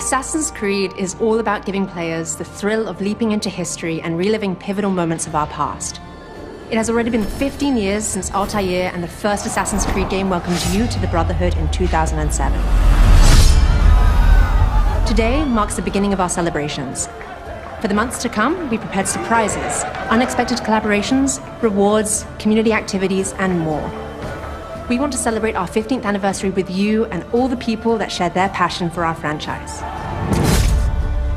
Assassin's Creed is all about giving players the thrill of leaping into history and reliving pivotal moments of our past. It has already been 15 years since Altair and the first Assassin's Creed game welcomed you to the Brotherhood in 2007. Today marks the beginning of our celebrations. For the months to come, we prepared surprises, unexpected collaborations, rewards, community activities, and more. We want to celebrate our 15th anniversary with you and all the people that share their passion for our franchise.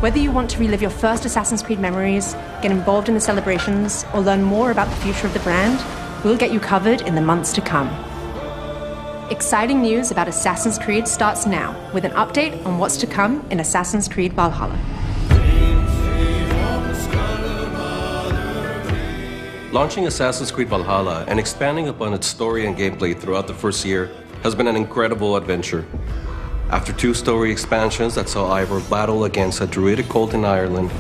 Whether you want to relive your first Assassin's Creed memories, get involved in the celebrations, or learn more about the future of the brand, we'll get you covered in the months to come. Exciting news about Assassin's Creed starts now, with an update on what's to come in Assassin's Creed Valhalla. Launching Assassin's Creed Valhalla and expanding upon its story and gameplay throughout the first year has been an incredible adventure. After 2 story expansions that saw Ivor battle against a druidic cult in Ireland,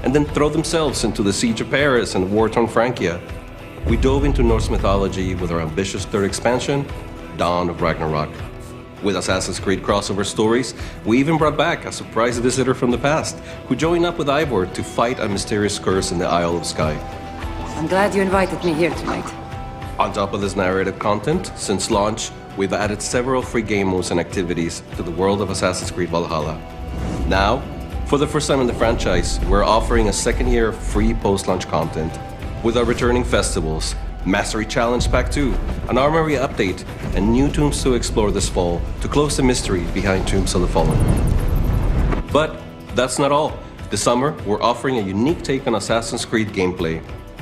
and then throw themselves into the Siege of Paris and war-torn Francia, we dove into Norse mythology with our ambitious 3rd expansion, Dawn of Ragnarok. With Assassin's Creed crossover stories, we even brought back a surprise visitor from the past, who joined up with Ivor to fight a mysterious curse in the Isle of Skye. I'm glad you invited me here tonight. On top of this narrative content, since launch, we've added several free game modes and activities to the world of Assassin's Creed Valhalla. Now, for the first time in the franchise, we're offering a 2nd year of free post-launch content with our returning festivals, Mastery Challenge Pack 2, an Armory update, and new tombs to explore this fall to close the mystery behind Tombs of the Fallen. But that's not all. This summer, we're offering a unique take on Assassin's Creed gameplay.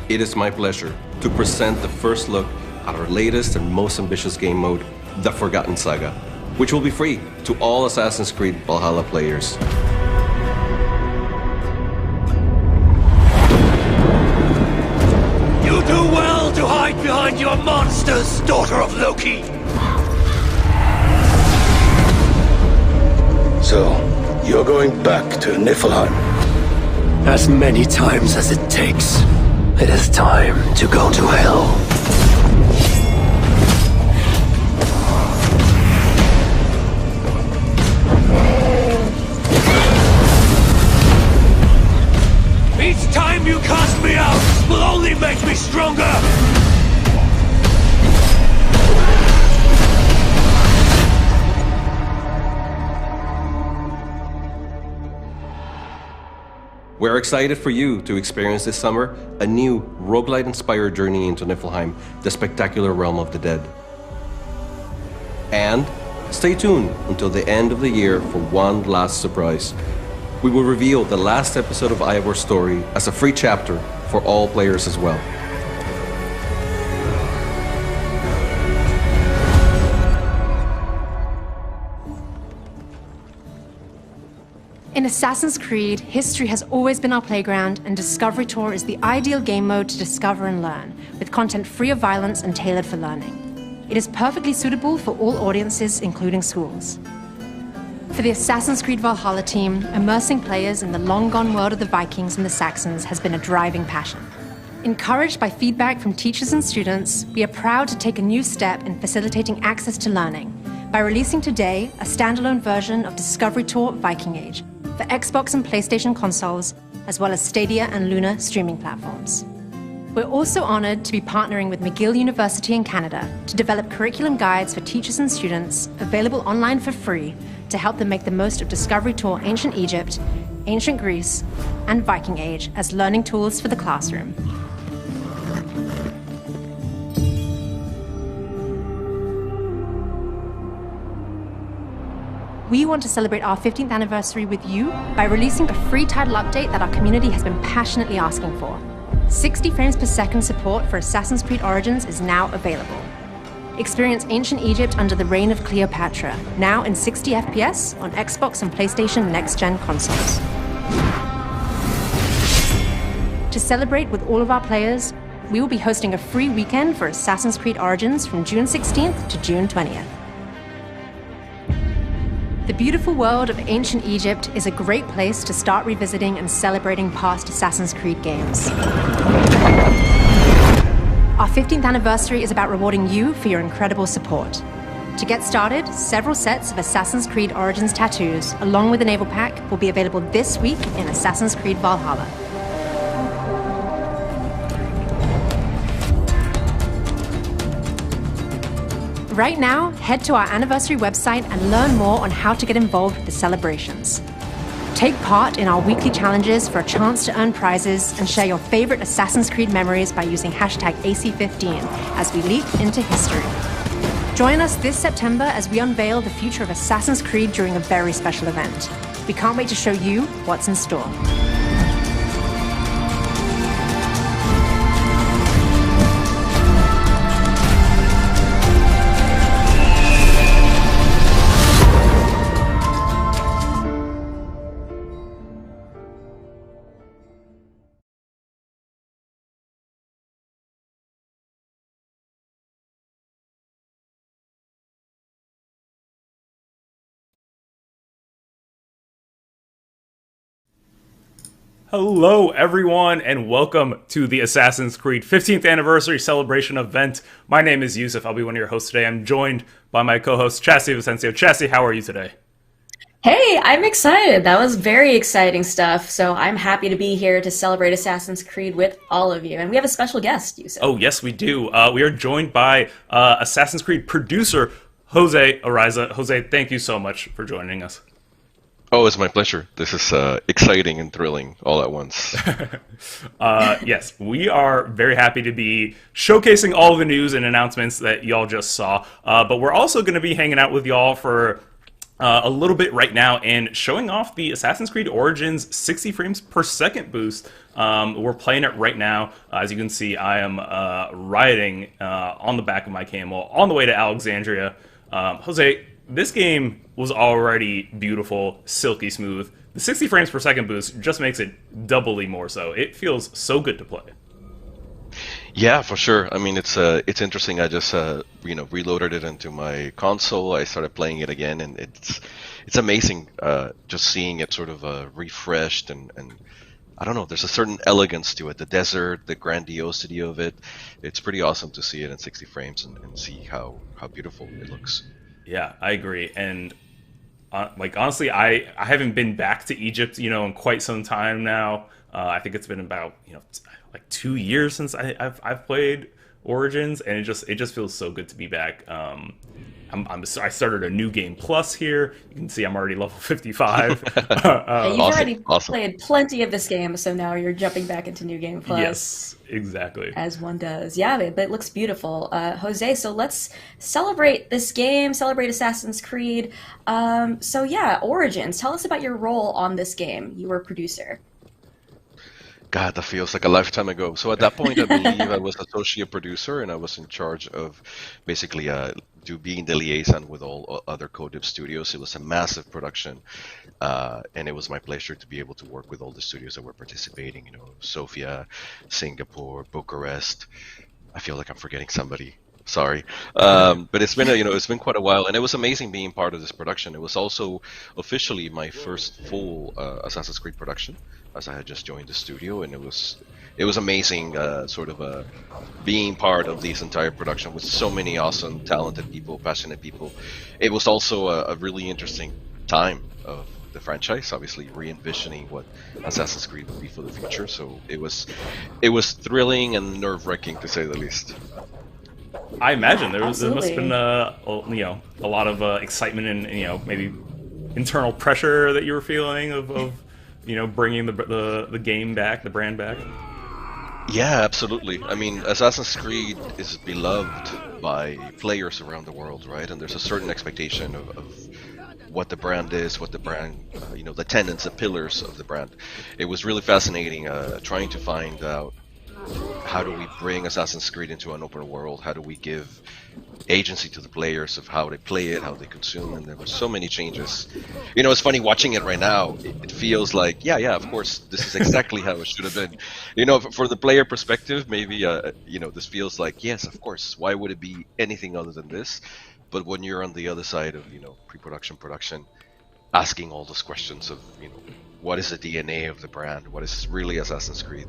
It is my pleasure to present the first look at our latest and most ambitious game mode, The Forgotten Saga, which will be free to all Assassin's Creed Valhalla players. You do well to hide behind your monsters, daughter of Loki! So, you're going back to Niflheim? As many times as it takes. It is time to go to hell. Each time you cast me out will only make me stronger! We're excited for you to experience this summer a new roguelite-inspired journey into Niflheim, the spectacular realm of the dead. And stay tuned until the end of the year for one last surprise. We will reveal the last episode of Ivor's story as a free chapter for all players as well. In Assassin's Creed, history has always been our playground, and Discovery Tour is the ideal game mode to discover and learn, with content free of violence and tailored for learning. It is perfectly suitable for all audiences, including schools. For the Assassin's Creed Valhalla team, immersing players in the long-gone world of the Vikings and the Saxons has been a driving passion. Encouraged by feedback from teachers and students, we are proud to take a new step in facilitating access to learning by releasing today a standalone version of Discovery Tour Viking Age, for Xbox and PlayStation consoles, as well as Stadia and Luna streaming platforms. We're also honored to be partnering with McGill University in Canada to develop curriculum guides for teachers and students, available online for free, to help them make the most of Discovery Tour Ancient Egypt, Ancient Greece, and Viking Age as learning tools for the classroom. We want to celebrate our 15th anniversary with you by releasing a free title update that our community has been passionately asking for. 60 frames per second support for Assassin's Creed Origins is now available. Experience Ancient Egypt under the reign of Cleopatra, now in 60 FPS on Xbox and PlayStation next-gen consoles. To celebrate with all of our players, we will be hosting a free weekend for Assassin's Creed Origins from June 16th to June 20th. The beautiful world of ancient Egypt is a great place to start revisiting and celebrating past Assassin's Creed games. Our 15th anniversary is about rewarding you for your incredible support. To get started, several sets of Assassin's Creed Origins tattoos, along with a naval pack, will be available this week in Assassin's Creed Valhalla. Right now, head to our Anniversary website and learn more on how to get involved with the celebrations. Take part in our weekly challenges for a chance to earn prizes and share your favorite Assassin's Creed memories by using hashtag AC15 as we leap into history. Join us this September as we unveil the future of Assassin's Creed during a very special event. We can't wait to show you what's in store. Hello, everyone, and welcome to the Assassin's Creed 15th Anniversary Celebration event. My name is Yusuf. I'll be one of your hosts today. I'm joined by my co-host, Chassie Vicencio. Chassie, how are you today? Hey, I'm excited. That was very exciting stuff. So I'm happy to be here to celebrate Assassin's Creed with all of you. And we have a special guest, Yusuf. Oh, yes, we do. We are joined by Assassin's Creed producer, Jose Ariza. Jose, thank you so much for joining us. Oh, it's my pleasure. This is exciting and thrilling all at once. Yes, we are very happy to be showcasing all the news and announcements that y'all just saw. But we're also going to be hanging out with y'all for a little bit right now and showing off the Assassin's Creed Origins 60 frames per second boost. We're playing it right now. As you can see, I am riding on the back of my camel on the way to Alexandria. Jose, this game was already beautiful, silky smooth. The 60 frames per second boost just makes it doubly more so. It feels so good to play. Yeah, for sure. I mean, it's interesting. I just reloaded it into my console. I started playing it again, and it's amazing. Just seeing it sort of refreshed and I don't know. There's a certain elegance to it. The desert, the grandiosity of it. It's pretty awesome to see it in 60 frames and see how beautiful it looks. Yeah, I agree. And honestly, I haven't been back to Egypt, in quite some time now. I think it's been about, like 2 years since I've played Origins, and it just feels so good to be back. I started a new game plus here. You can see I'm already level 55. You've already played plenty of this game, so now you're jumping back into New Game Plus. Yes, exactly. As one does. Yeah, but it looks beautiful. Jose, so let's celebrate this game, celebrate Assassin's Creed. So yeah, Origins. Tell us about your role on this game. You were a producer. God, that feels like a lifetime ago. So at that point, I believe I was associate producer, and I was in charge of basically being the liaison with all other Codip studios. It was a massive production, and it was my pleasure to be able to work with all the studios that were participating. Sofia, Singapore, Bucharest. I feel like I'm forgetting somebody. Sorry, but it's been it's been quite a while, and it was amazing being part of this production. It was also officially my first full Assassin's Creed production, as I had just joined the studio, and it was amazing, being part of this entire production with so many awesome, talented people, passionate people. It was also a really interesting time of the franchise, obviously re-envisioning what Assassin's Creed would be for the future. So it was thrilling and nerve-wracking, to say the least. I imagine there must have been a lot of excitement and maybe internal pressure that you were feeling of bringing the game back, the brand back. Yeah, absolutely. I mean, Assassin's Creed is beloved by players around the world, right? And there's a certain expectation of what the brand is, what the brand, the tenets, the pillars of the brand. It was really fascinating trying to find out how do we bring Assassin's Creed into an open world? How do we give agency to the players of how they play it, how they consume? And there were so many changes. It's funny watching it right now. It feels like, yeah, of course, this is exactly how it should have been. For the player perspective, maybe, this feels like, yes, of course. Why would it be anything other than this? But when you're on the other side of, pre-production, production, asking all those questions of, what is the DNA of the brand? What is really Assassin's Creed?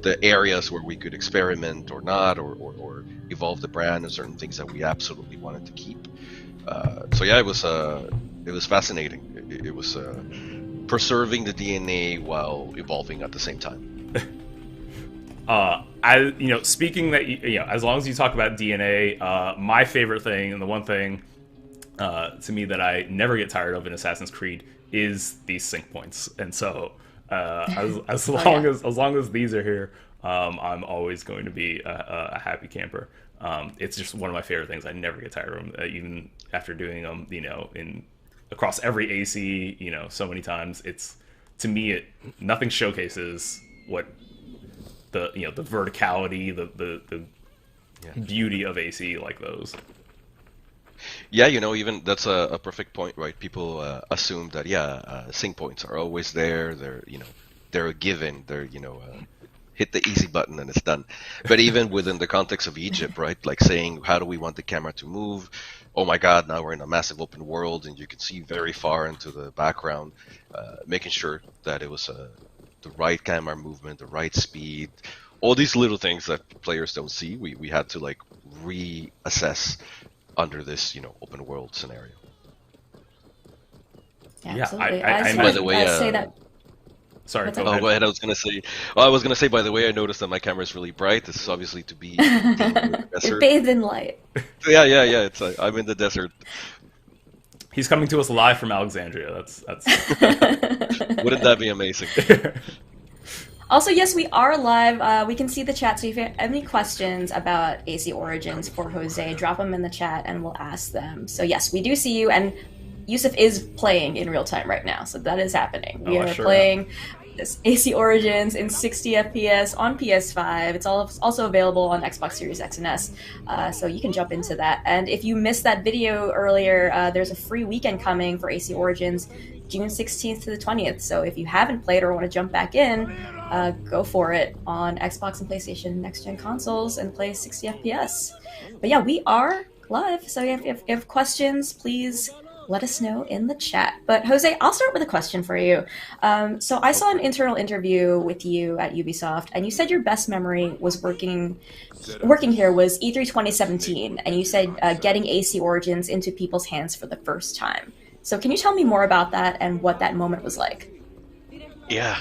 The areas where we could experiment or not, or evolve the brand, and certain things that we absolutely wanted to keep. So yeah, it was fascinating. It was preserving the DNA while evolving at the same time. Speaking that, as long as you talk about DNA, my favorite thing and the one thing to me that I never get tired of in Assassin's Creed is these sync points. And so as long as these are here, I'm always going to be a happy camper. It's just one of my favorite things. I never get tired of them, even after doing them, across every AC, so many times. It's, to me, nothing showcases what the verticality, the beauty of AC like those. Yeah, even that's a perfect point, right? People assume that sync points are always there. They're a given. They're hit the easy button and it's done. But even within the context of Egypt, right? Like saying, how do we want the camera to move? Oh my God, now we're in a massive open world and you can see very far into the background. Making sure that it was the right camera movement, the right speed, all these little things that players don't see. We had to like reassess under this, open world scenario. Yeah, absolutely. By the way, say that. Sorry. Go ahead. I was gonna say. By the way, I noticed that my camera is really bright. This is obviously to be in the desert. Bathed in light. Yeah. It's I'm in the desert. He's coming to us live from Alexandria. That's. Wouldn't that be amazing? Also, yes, we are live. We can see the chat, so if you have any questions about AC Origins for Jose, drop them in the chat and we'll ask them. So yes, we do see you, and Yusuf is playing in real time right now, so that is happening. We are playing this AC Origins in 60 FPS on PS5. It's also available on Xbox Series X and S, so you can jump into that. And if you missed that video earlier, there's a free weekend coming for AC Origins, June 16th to the 20th. So if you haven't played or want to jump back in, go for it on Xbox and PlayStation next-gen consoles and play 60 FPS. But yeah, we are live, so if you have questions, please let us know in the chat. But Jose, I'll start with a question for you. So I saw an internal interview with you at Ubisoft, and you said your best memory was working here was E3 2017, and you said getting AC Origins into people's hands for the first time. So can you tell me more about that and what that moment was like? Yeah,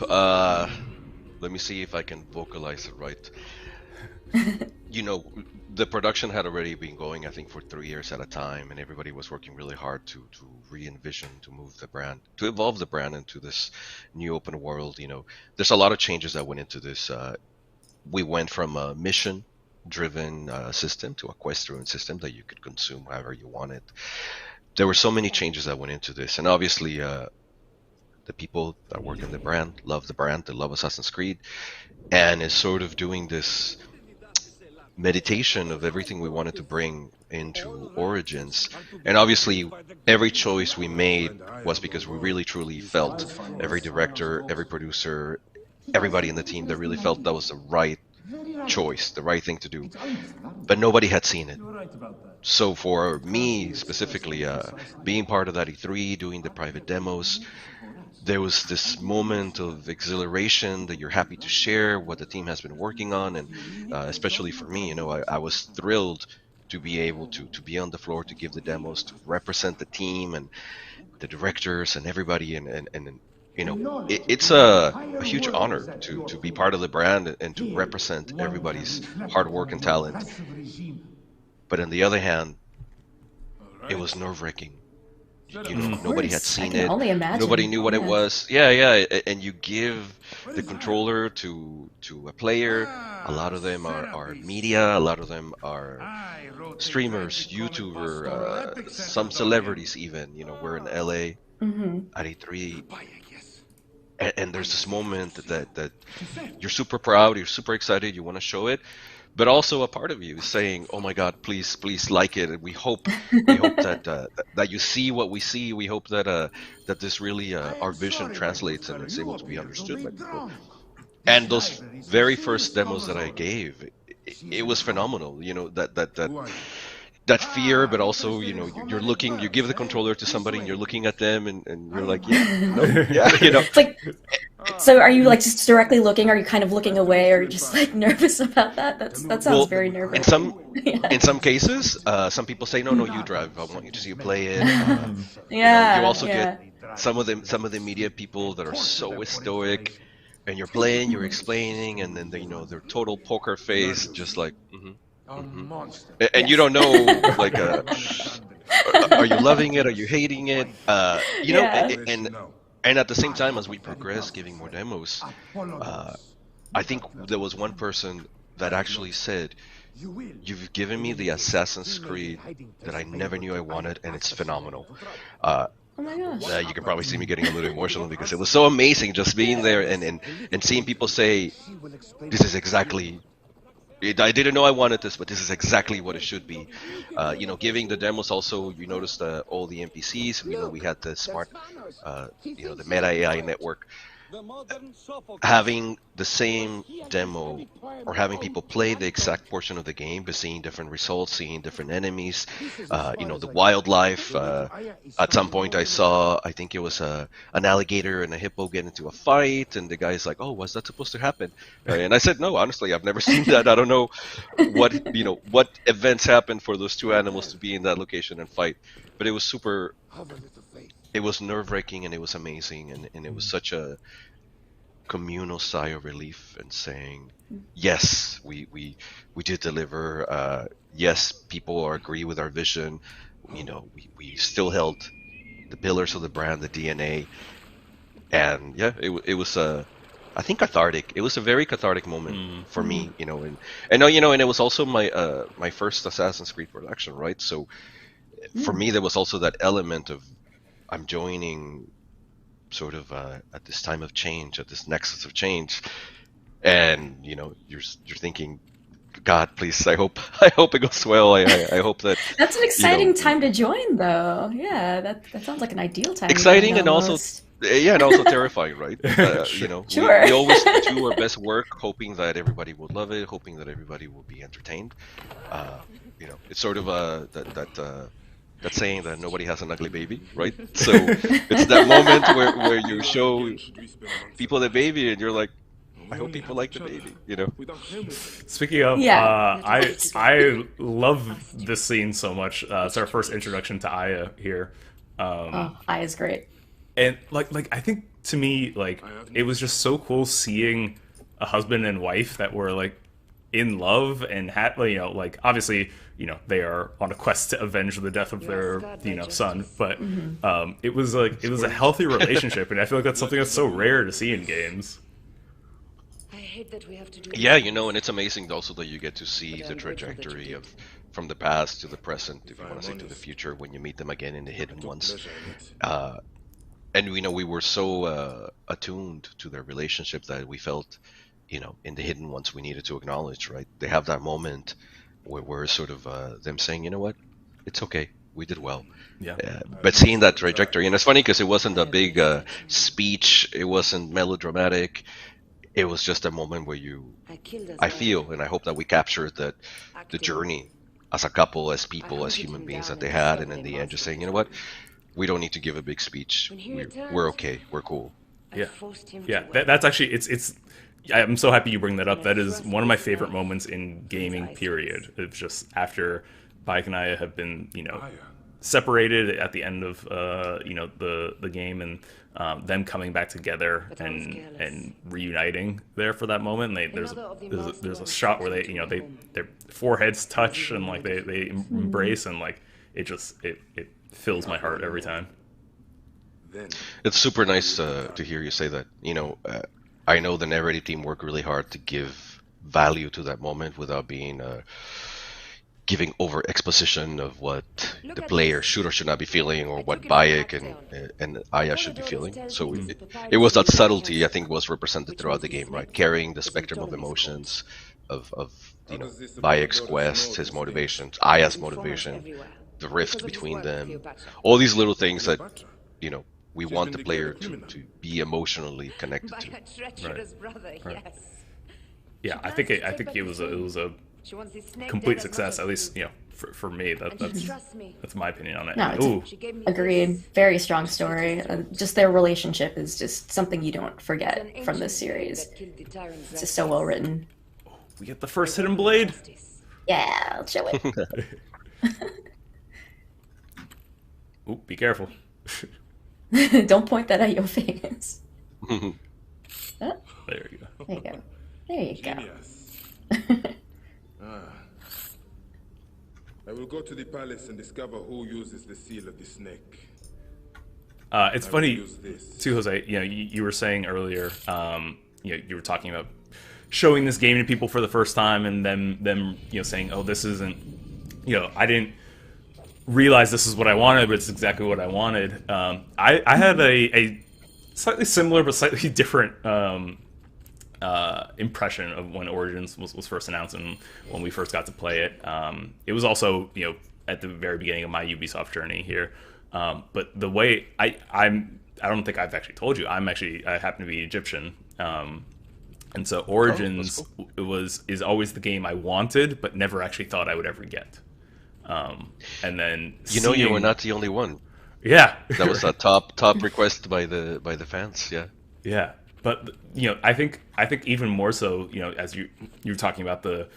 let me see if I can vocalize it right. The production had already been going, I think, for 3 years at a time, and everybody was working really hard to re-envision, to move the brand, to evolve the brand into this new open world. There's a lot of changes that went into this. We went from a mission-driven system to a quest-driven system that you could consume however you wanted. There were so many changes that went into this, and obviously the people that work in the brand, they love Assassin's Creed, and is sort of doing this meditation of everything we wanted to bring into Origins. And obviously every choice we made was because we really truly felt, every director, every producer, everybody in the team that really felt that was the right choice, the right thing to do, but nobody had seen it. So for me specifically, being part of that E3, doing the private demos, there was this moment of exhilaration that you're happy to share what the team has been working on, and especially for me, I was thrilled to be able to be on the floor, to give the demos, to represent the team and the directors and everybody, and it's a huge honor to be part of the brand and to represent everybody's hard work and talent. But on the other hand, it was nerve-wracking. Nobody had seen it. Nobody knew what it was. Yeah. And you give the controller to a player. A lot of them are media. A lot of them are streamers, YouTubers, some celebrities even. We're in LA at E3. And there's this moment that you're super proud, you're super excited, you want to show it. But also a part of you is saying, "Oh my God, please like it." And we hope that you see what we see. We hope that this really our vision translates and it's able to be understood by people. And those very first demos that I gave, it was phenomenal. That fear, but also you give the controller to somebody and you're looking at them and you're like, yeah, no, yeah, It's like So are you like just directly looking? Are you kind of looking away, or just like nervous about that? That sounds very nervous. In some cases, some people say, no, you drive. I want you to see you play it. You also get some of the media people that are so stoic, and you're playing, you're explaining, and then they're total poker face, just like, and you don't know, like, are you loving it? Are you hating it? And at the same time, as we progress, giving more demos, I think there was one person that actually said, "You've given me the Assassin's Creed that I never knew I wanted, and it's phenomenal." Oh my gosh. You can probably see me getting a little emotional because it was so amazing just being there and seeing people say, "This is exactly." I didn't know I wanted this, but this is exactly what it should be. Giving the demos also, you noticed all the NPCs. We had the smart, the Meta AI network. Having the same demo or having people play the exact portion of the game, but seeing different results, seeing different enemies, the wildlife. At some point I saw, I think it was an alligator and a hippo get into a fight, and the guy's like, "Oh, was that supposed to happen?" And I said, "No, honestly, I've never seen that. I don't know what events happened for those two animals to be in that location and fight." But it was it was nerve-wracking, and it was amazing, and it was such a communal sigh of relief and saying, yes, we did deliver. Yes, people agree with our vision. We still held the pillars of the brand, the DNA, and yeah, it was I think cathartic. It was a very cathartic moment for me, and it was also my first Assassin's Creed production, right? So for me, there was also that element of I'm joining sort of at this time of change, at this nexus of change, and you're thinking, God, please, I hope it goes well. I hope that that's an exciting time to join, though. Yeah, that sounds like an ideal time. Exciting and also terrifying, right? Sure. We always do our best work, hoping that everybody will love it, hoping that everybody will be entertained. It's sort of that saying that nobody has an ugly baby, right? So it's that moment where you show people the baby and you're like, I hope people like the baby, Speaking of, I love this scene so much. It's our first introduction to Aya here. Aya's great. And like I think to me, like, it was just so cool seeing a husband and wife that were like in love and had, like, obviously, they are on a quest to avenge the death of their, son, but it was a healthy relationship, and I feel like that's something that's so rare to see in games. Yeah, and it's amazing also that you get to see the trajectory from the past to the present, if you want to say to the future, when you meet them again in the Hidden Ones. And we were so attuned to their relationship that we felt, in the Hidden Ones, we needed to acknowledge, right? They have that moment where we're sort of them saying, you know what, it's okay, we did well. Yeah. But seeing that trajectory, and it's funny because it wasn't a big speech, it wasn't melodramatic. It was just a moment where I feel, and I hope that we captured that the journey as a couple, as people, as human beings that they had, and in the end, just saying, you know what, we don't need to give a big speech. We're okay. We're cool. Yeah. That's actually it's. I'm so happy you bring that up. That is one of my favorite moments in gaming. Period. It's just after Bayek and Aya have been, separated at the end of the game, and them coming back together and reuniting there for that moment. And there's a shot where they their foreheads touch and like they embrace, and like it fills my heart every time. It's super nice to hear you say that. I know the narrative team worked really hard to give value to that moment without being giving over exposition of what the player should or should not be feeling, or what Bayek and Aya should be feeling. So it was that subtlety, I think, was represented throughout the game, right? Carrying the spectrum of emotions of Bayek's quest, his motivations, Aya's motivation, the rift between them, all these little things that we want the player to be emotionally connected to. Right. Yeah, I think it was a complete success. At least for me. That's my opinion on it. No, Ooh, agreed. Very strong story. Just their relationship is just something you don't forget from this series. It's just so well written. we get the first hidden blade. Yeah, let's show it. Ooh, be careful. Don't point that at your face. Oh, There you go. there you go. There you go. I will go to the palace and discover who uses the seal of the snake. It's funny too, Jose. You know, you were saying earlier, you know, you were talking about showing this game to people for the first time, and them you know saying, "Oh, this isn't," you know, I didn't realize this is what I wanted, but it's exactly what I wanted. I had a slightly similar but slightly different impression of when Origins was first announced and when we first got to play it. It was also, you know, at the very beginning of my Ubisoft journey here. But the way I don't think I've actually told you, I happen to be Egyptian. And so Origins is always the game I wanted, but never actually thought I would ever get. And then you were not the only one. Yeah, that was a top request by the fans. Yeah, yeah. But you know, I think even more so, you know, as you're talking about the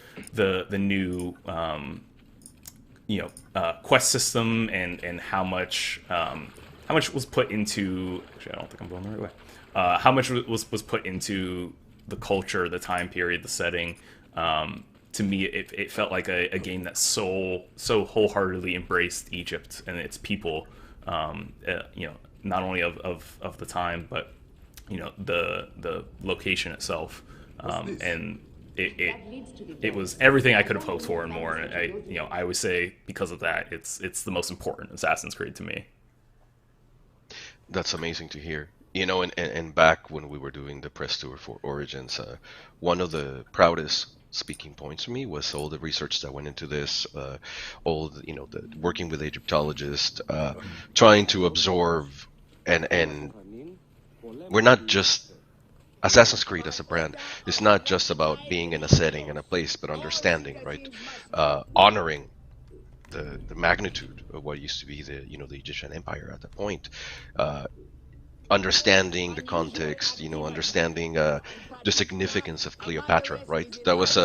new you know quest system and how much was put into. Actually, I don't think I'm going the right way. How much was put into the culture, the time period, the setting. To me, it felt like a game that so wholeheartedly embraced Egypt and its people. You know, not only of the time, but you know the location itself, and it was everything I could have hoped for and more. And I always say because of that, it's the most important Assassin's Creed to me. That's amazing to hear. You know, and back when we were doing the press tour for Origins, one of the proudest speaking points for me was all the research that went into this, all the, you know, the working with Egyptologists, trying to absorb, and we're not just Assassin's Creed as a brand. It's not just about being in a setting and a place, but understanding, right? Honoring the magnitude of what used to be the Egyptian Empire at that point. Understanding the context, you know, understanding the significance of Cleopatra, right? That was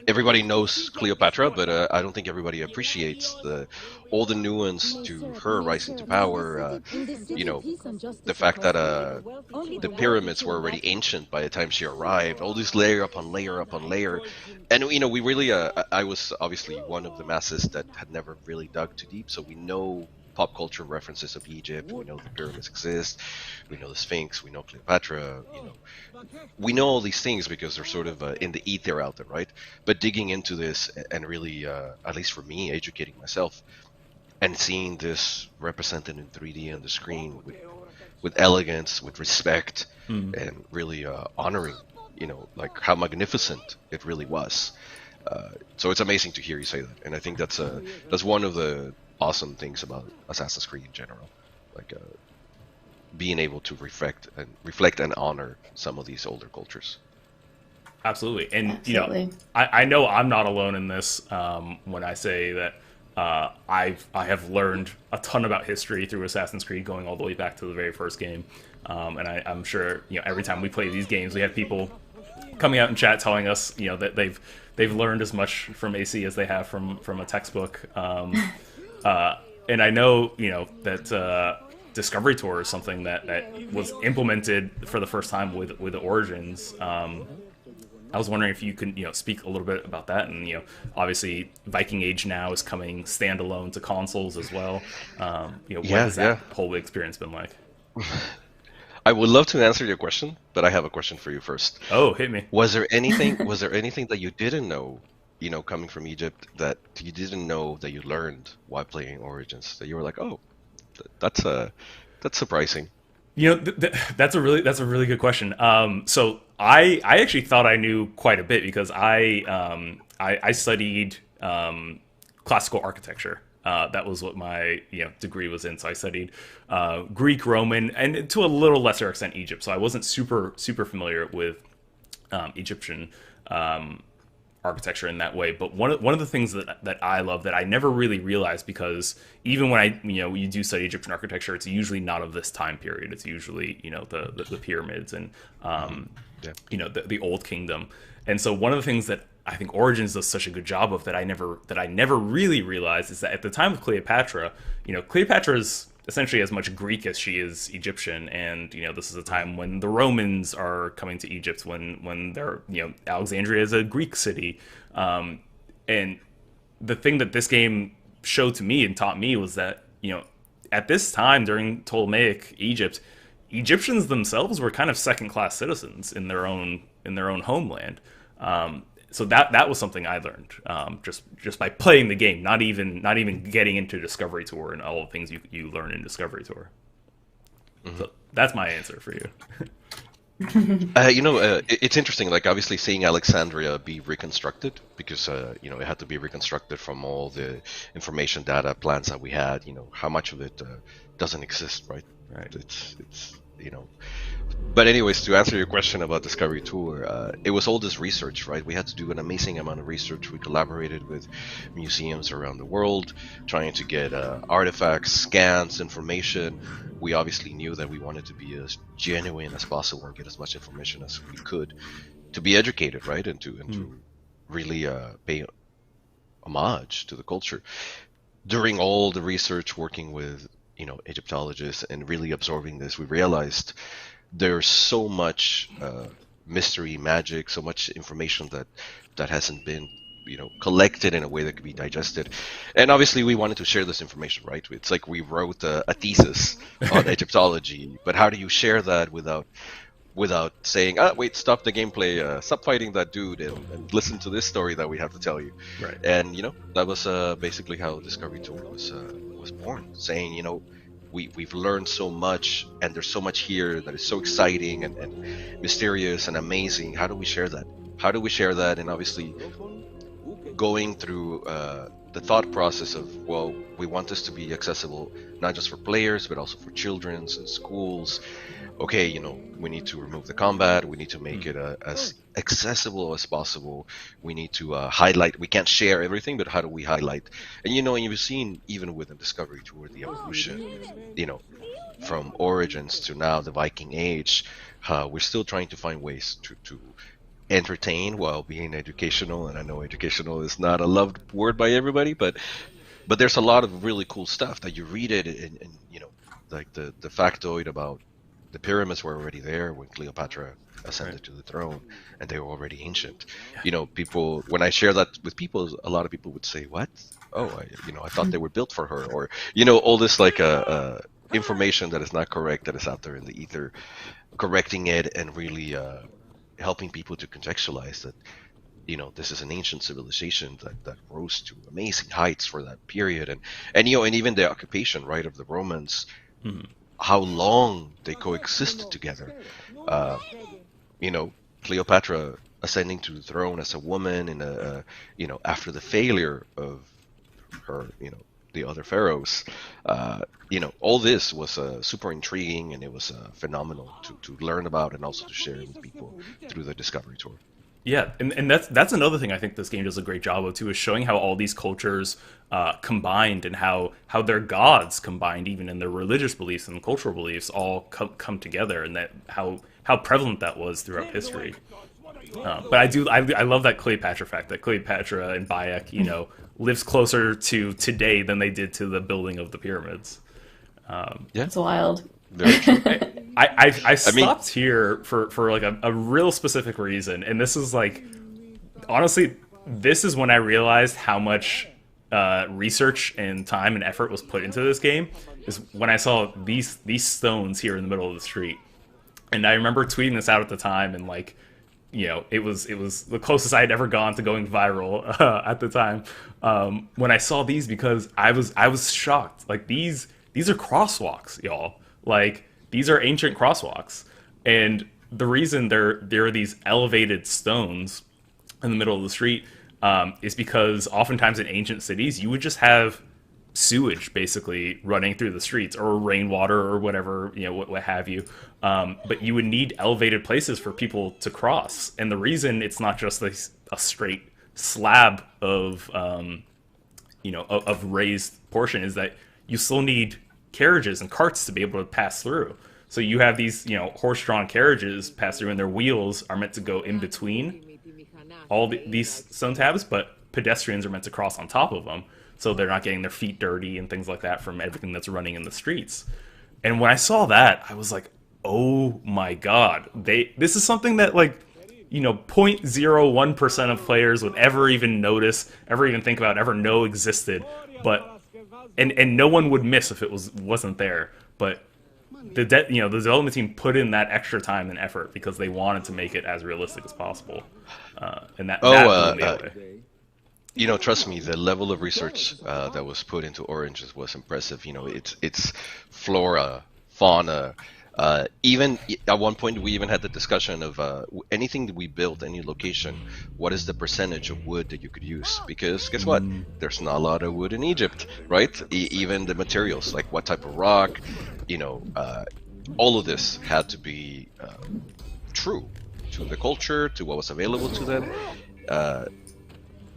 everybody knows Cleopatra, but I don't think everybody appreciates all the nuance to her rising to power. You know, the fact that the pyramids were already ancient by the time she arrived. All this layer upon layer upon layer, and you know, we really. I was obviously one of the masses that had never really dug too deep, so we know pop culture references of Egypt. We know the pyramids exist. We know the Sphinx. We know Cleopatra. You know, we know all these things because they're sort of in the ether out there, right? But digging into this and really, at least for me, educating myself and seeing this represented in 3D on the screen with elegance, with respect, and really honoring, you know, like how magnificent it really was. So it's amazing to hear you say that, and I think that's one of the awesome things about Assassin's Creed in general, like being able to reflect and honor some of these older cultures. Absolutely, and you know, I know I'm not alone in this when I say that I have learned a ton about history through Assassin's Creed, going all the way back to the very first game, and I'm sure, you know, every time we play these games, we have people coming out in chat telling us, you know, that they've learned as much from AC as they have from a textbook. And I know, you know, that Discovery Tour is something that was implemented for the first time with the Origins. I was wondering if you can, you know, speak a little bit about that. And, you know, obviously Viking Age now is coming standalone to consoles as well. You know, what has that whole experience been like? I would love to answer your question, but I have a question for you first. Oh, hit me. Was there anything that you didn't know, you know, coming from Egypt, that you didn't know that you learned while playing Origins, that you were like, oh, that's surprising? You know, that's a really good question. So I actually thought I knew quite a bit because I studied classical architecture. That was what my degree was in. So I studied Greek, Roman, and to a little lesser extent Egypt. So I wasn't super familiar with Egyptian architecture in that way. But one of the things that I love that I never really realized, because even when you do study Egyptian architecture, it's usually not of this time period. It's usually the pyramids and the Old Kingdom. And so one of the things that I think Origins does such a good job of that I never really realized is that at the time of Cleopatra, Cleopatra is essentially as much Greek as she is Egyptian, and this is a time when the Romans are coming to Egypt, when they're Alexandria is a Greek city, and the thing that this game showed to me and taught me was that at this time during Ptolemaic Egypt, Egyptians themselves were kind of second-class citizens in their own homeland. So that was something I learned just by playing the game, not even getting into Discovery Tour and all the things you learn in Discovery Tour. So that's my answer for you. It's interesting. Like obviously seeing Alexandria be reconstructed, because it had to be reconstructed from all the information, data, plans that we had. How much of it doesn't exist, right? Right. It's But anyways, to answer your question about Discovery Tour, it was all this research, right? We had to do an amazing amount of research. We collaborated with museums around the world, trying to get artifacts, scans, information. We obviously knew that we wanted to be as genuine as possible and get as much information as we could to be educated, right? And to really pay homage to the culture. During all the research, working with Egyptologists and really absorbing this, we realized there's so much mystery, magic, so much information that hasn't been collected in a way that could be digested. And obviously we wanted to share this information, right? It's like we wrote a thesis on Egyptology, but how do you share that without saying, wait, stop the gameplay, stop fighting that dude, and listen to this story that we have to tell you. Right. And that was basically how Discovery Tour was born, saying we've learned so much, and there's so much here that is so exciting and mysterious and amazing. How do we share that? And obviously going through the thought process of, well, we want this to be accessible not just for players but also for children and schools. Okay, we need to remove the combat, we need to make it as accessible as possible, we need to highlight. We can't share everything, but how do we highlight? And you've seen even with the Discovery Tour the evolution, from Origins to now the Viking Age. We're still trying to find ways to entertain while being educational, and I know educational is not a loved word by everybody, but there's a lot of really cool stuff that you read it and like the factoid about the pyramids were already there when Cleopatra ascended to the throne, and they were already ancient. People, when I share that with people, a lot of people would say, "What? Oh, I thought they were built for her," or all this like information that is not correct, that is out there in the ether, correcting it and really helping people to contextualize that. This is an ancient civilization that rose to amazing heights for that period, and even the occupation, right, of the Romans. How long they coexisted together. Cleopatra ascending to the throne as a woman in after the failure of her, the other pharaohs. All this was super intriguing, and it was phenomenal to learn about and also to share with people through the Discovery Tour. Yeah, and that's another thing I think this game does a great job of too, is showing how all these cultures combined, and how their gods combined, even in their religious beliefs and cultural beliefs, all come together, and that how prevalent that was throughout history. But I love that Cleopatra fact, that Cleopatra and Bayek, lives closer to today than they did to the building of the pyramids. It's wild. Very true. I stopped here for like a real specific reason, and this is like, honestly, this is when I realized how much research and time and effort was put into this game, is when I saw these stones here in the middle of the street. And I remember tweeting this out at the time, and like, it was the closest I had ever gone to going viral at the time, when I saw these, because I was shocked. Like, these are crosswalks, y'all. Like, these are ancient crosswalks, and the reason there are these elevated stones in the middle of the street is because oftentimes in ancient cities you would just have sewage basically running through the streets, or rainwater, or whatever, what have you. But you would need elevated places for people to cross, and the reason it's not just a straight slab of of raised portion is that you still need carriages and carts to be able to pass through. So you have these, horse-drawn carriages pass through, and their wheels are meant to go in between these stone tabs, but pedestrians are meant to cross on top of them, so they're not getting their feet dirty and things like that from everything that's running in the streets. And when I saw that, I was like, oh my god, this is something that 0.01% of players would ever even notice, ever even think about, ever know existed, but and no one would miss if it wasn't there. But the development team put in that extra time and effort because they wanted to make it as realistic as possible, and that blew me away. Trust me, the level of research that was put into Oranges was impressive. It's flora, fauna. Even at one point, we even had the discussion of anything that we built, any location, what is the percentage of wood that you could use? Because guess what? There's not a lot of wood in Egypt, right? Even the materials, like what type of rock, all of this had to be true to the culture, to what was available to them.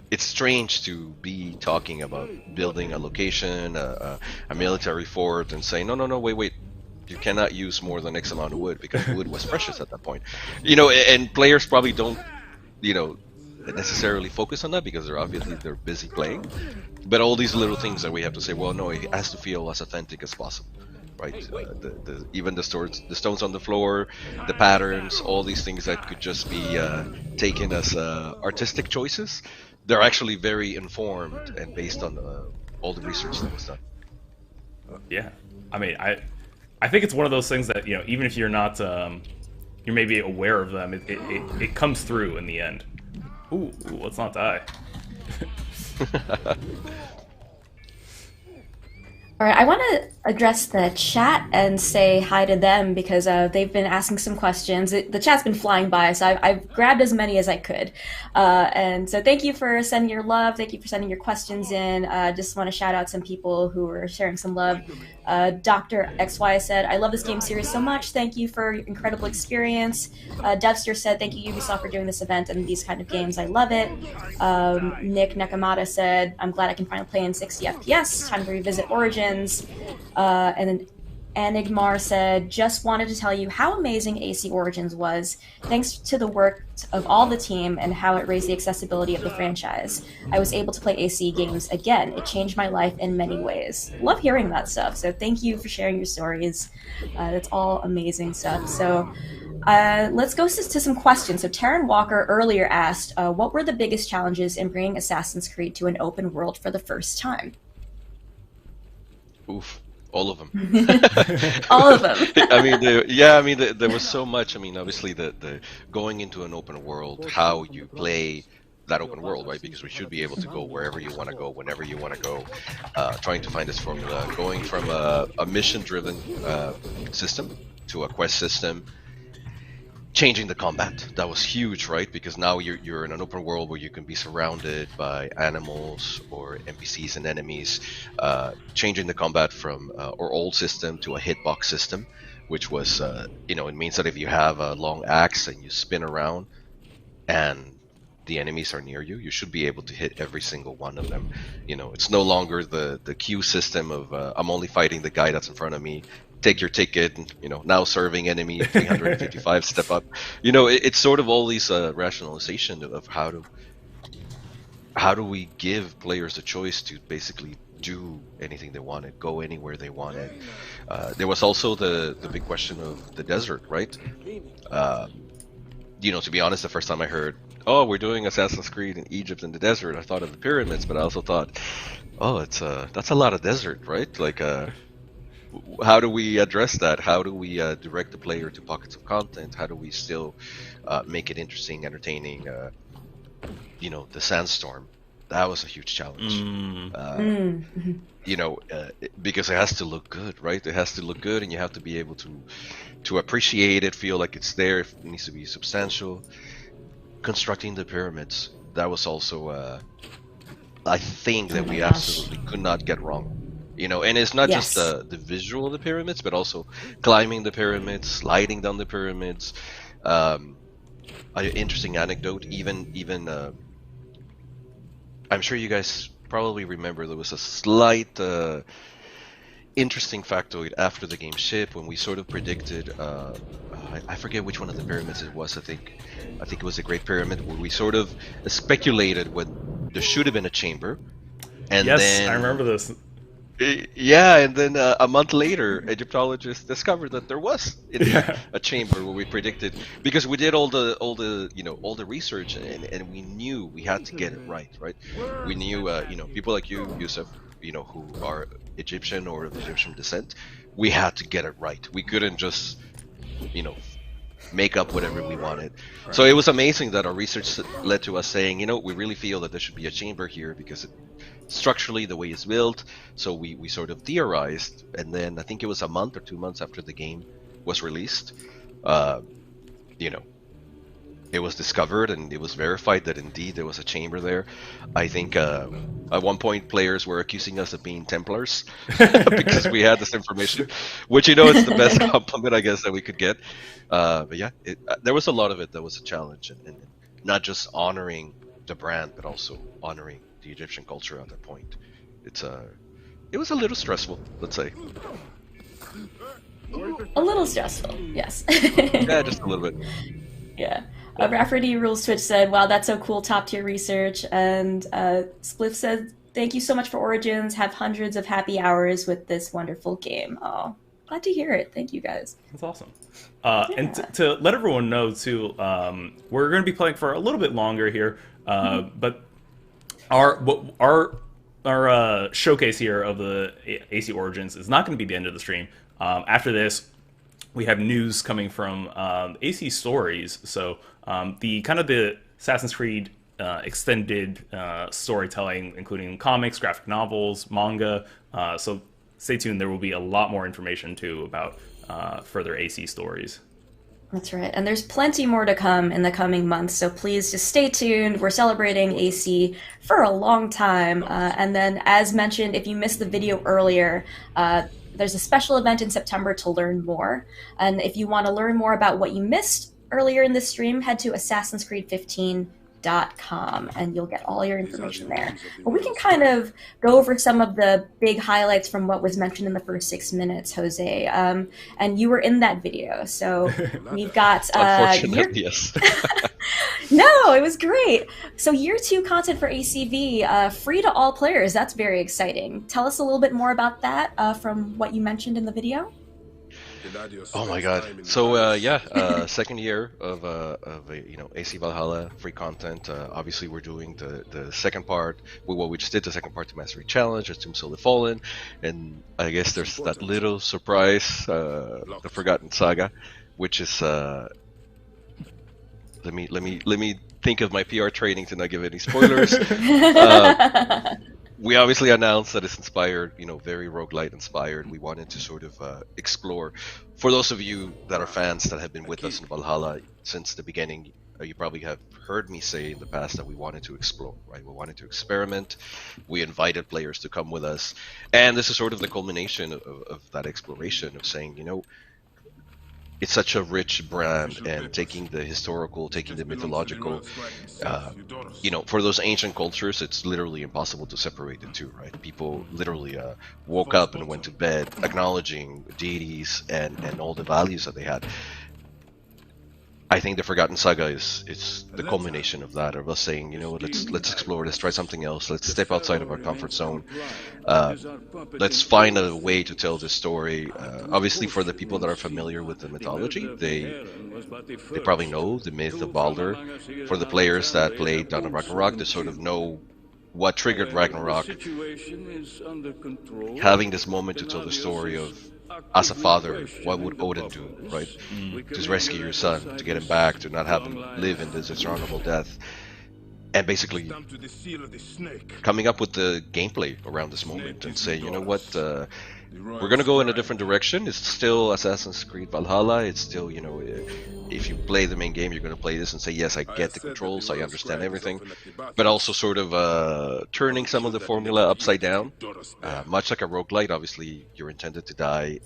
It's strange to be talking about building a location, a military fort, and saying, no, wait. You cannot use more than X amount of wood because wood was precious at that point. And players probably don't, necessarily focus on that because they're busy playing. But all these little things that we have to say, well, no, it has to feel as authentic as possible, right? Even the stones on the floor, the patterns, all these things that could just be taken as artistic choices, they're actually very informed and based on all the research that was done. Yeah, I mean, I think it's one of those things that, even if you're not, you're maybe aware of them, it comes through in the end. Ooh, let's not die. All right, I want to address the chat and say hi to them because they've been asking some questions. The chat's been flying by, so I've grabbed as many as I could. And so thank you for sending your love. Thank you for sending your questions in. Just want to shout out some people who are sharing some love. Dr. XY said, I love this game series so much. Thank you for your incredible experience. Devster said, thank you, Ubisoft, for doing this event and these kind of games. I love it. Nick Nakamata said, I'm glad I can finally play in 60 FPS. Time to revisit Origins. And then Enigmar said, just wanted to tell you how amazing AC Origins was. Thanks to the work of all the team and how it raised the accessibility of the franchise. I was able to play AC games again. It changed my life in many ways. Love hearing that stuff. So thank you for sharing your stories. That's all amazing stuff. So let's go to some questions. So Taryn Walker earlier asked, what were the biggest challenges in bringing Assassin's Creed to an open world for the first time? Oof. All of them. All of them. There was so much. I mean, obviously, the going into an open world, how you play that open world, right? Because we should be able to go wherever you want to go, whenever you want to go. Trying to find this formula, going from a mission-driven system to a quest system. Changing the combat, that was huge, right? Because now you're in an open world where you can be surrounded by animals or NPCs and enemies. Changing the combat from our old system to a hitbox system, which was, it means that if you have a long axe and you spin around and the enemies are near you, you should be able to hit every single one of them. It's no longer the queue system of I'm only fighting the guy that's in front of me. Take your ticket, and now serving enemy 355 step up. It's sort of all these rationalization of how do we give players a choice to basically do anything they wanted, go anywhere they wanted. There was also the big question of the desert, right? To be honest, the first time I heard, oh, we're doing Assassin's Creed in Egypt in the desert, I thought of the pyramids, but I also thought, oh, that's a lot of desert, right? Like how do we address that? How do we direct the player to pockets of content? How do we still make it interesting, entertaining? The sandstorm, that was a huge challenge. Because it has to look good, right? It has to look good, and you have to be able to appreciate it, feel like it's there. It needs to be substantial. Constructing the pyramids, that was also, I think that we absolutely could not get wrong. And it's not just the visual of the pyramids, but also climbing the pyramids, sliding down the pyramids. An interesting anecdote, even I'm sure you guys probably remember there was a slight interesting factoid after the game shipped when we sort of predicted. I forget which one of the pyramids it was. I think it was the Great Pyramid, where we sort of speculated what there should have been a chamber, and Yes, then I remember this. yeah, and then a month later, Egyptologists discovered that there was indeed Yeah. a chamber where we predicted, because we did all the all the research, and we knew we had to get it right. We knew people like you, Yusuf, who are Egyptian or of Egyptian descent, we had to get it right. We couldn't just make up whatever we wanted. So it was amazing that our research led to us saying, we really feel that there should be a chamber here because structurally the way it's built. So we sort of theorized, and then I think it was a month or 2 months after the game was released, it was discovered and it was verified that indeed there was a chamber there. I think at one point players were accusing us of being Templars because we had this information, which is the best compliment I guess that we could get. But yeah, there was a lot of it that was a challenge, and not just honoring the brand but also honoring the Egyptian culture at that point. It was a little stressful, let's say. A little stressful, yes. Yeah, just a little bit. Yeah. Rafferty Rules Twitch said, wow, that's so cool, top tier research. And Spliff said, thank you so much for Origins. Have hundreds of happy hours with this wonderful game. Oh, glad to hear it. Thank you guys. That's awesome. And to let everyone know, too, we're going to be playing for a little bit longer here. But our showcase here of the AC Origins is not going to be the end of the stream. After this, we have news coming from AC Stories. So the Assassin's Creed extended storytelling, including comics, graphic novels, manga. So stay tuned. There will be a lot more information too about further AC Stories. That's right. And there's plenty more to come in the coming months, so please just stay tuned. We're celebrating AC for a long time. And then, as mentioned, if you missed the video earlier, there's a special event in September to learn more. And if you want to learn more about what you missed earlier in this stream, head to assassinscreed15.com and you'll get all your information there. But we can kind of go over some of the big highlights from what was mentioned in the first 6 minutes, Jose. And you were in that video, so we've got... Unfortunately, yes. No, it was great. So year 2 content for ACV, free to all players. That's very exciting. Tell us a little bit more about that from what you mentioned in the video. Oh my god. So second year of AC Valhalla free content. Obviously we're doing the second part. We just did the second part to Mastery Challenge, Tomb Soul the Fallen, and I guess there's that little surprise, the Forgotten Saga, which is let me think of my PR training to not give any spoilers. We obviously announced that it's inspired, very roguelite inspired. We wanted to sort of explore. For those of you that are fans that have been with us in Valhalla since the beginning, you probably have heard me say in the past that we wanted to explore, right? We wanted to experiment. We invited players to come with us. And this is sort of the culmination of that exploration of saying, it's such a rich brand, and taking the historical, taking the mythological, for those ancient cultures, it's literally impossible to separate the two, right? People literally woke up and went to bed acknowledging deities and all the values that they had. I think the Forgotten Saga is the culmination of that, of us saying, let's explore, let's try something else, let's step outside of our comfort zone, let's find a way to tell this story. Obviously, for the people that are familiar with the mythology, they probably know the myth of Baldur. For the players that played Dawn of Ragnarok, they sort of know what triggered Ragnarok, having this moment to tell the story of, as a father, what would Odin do, right? To rescue your son, to get him back, to not have him live in this dishonorable death. And basically coming up with the gameplay around this moment and say, you know what, we're going to go in a different direction. It's still Assassin's Creed Valhalla. It's still, if you play the main game, you're going to play this and say, yes, I get the controls, I understand everything. But also sort of turning some of the formula upside down. Much like a roguelite, obviously, you're intended to die.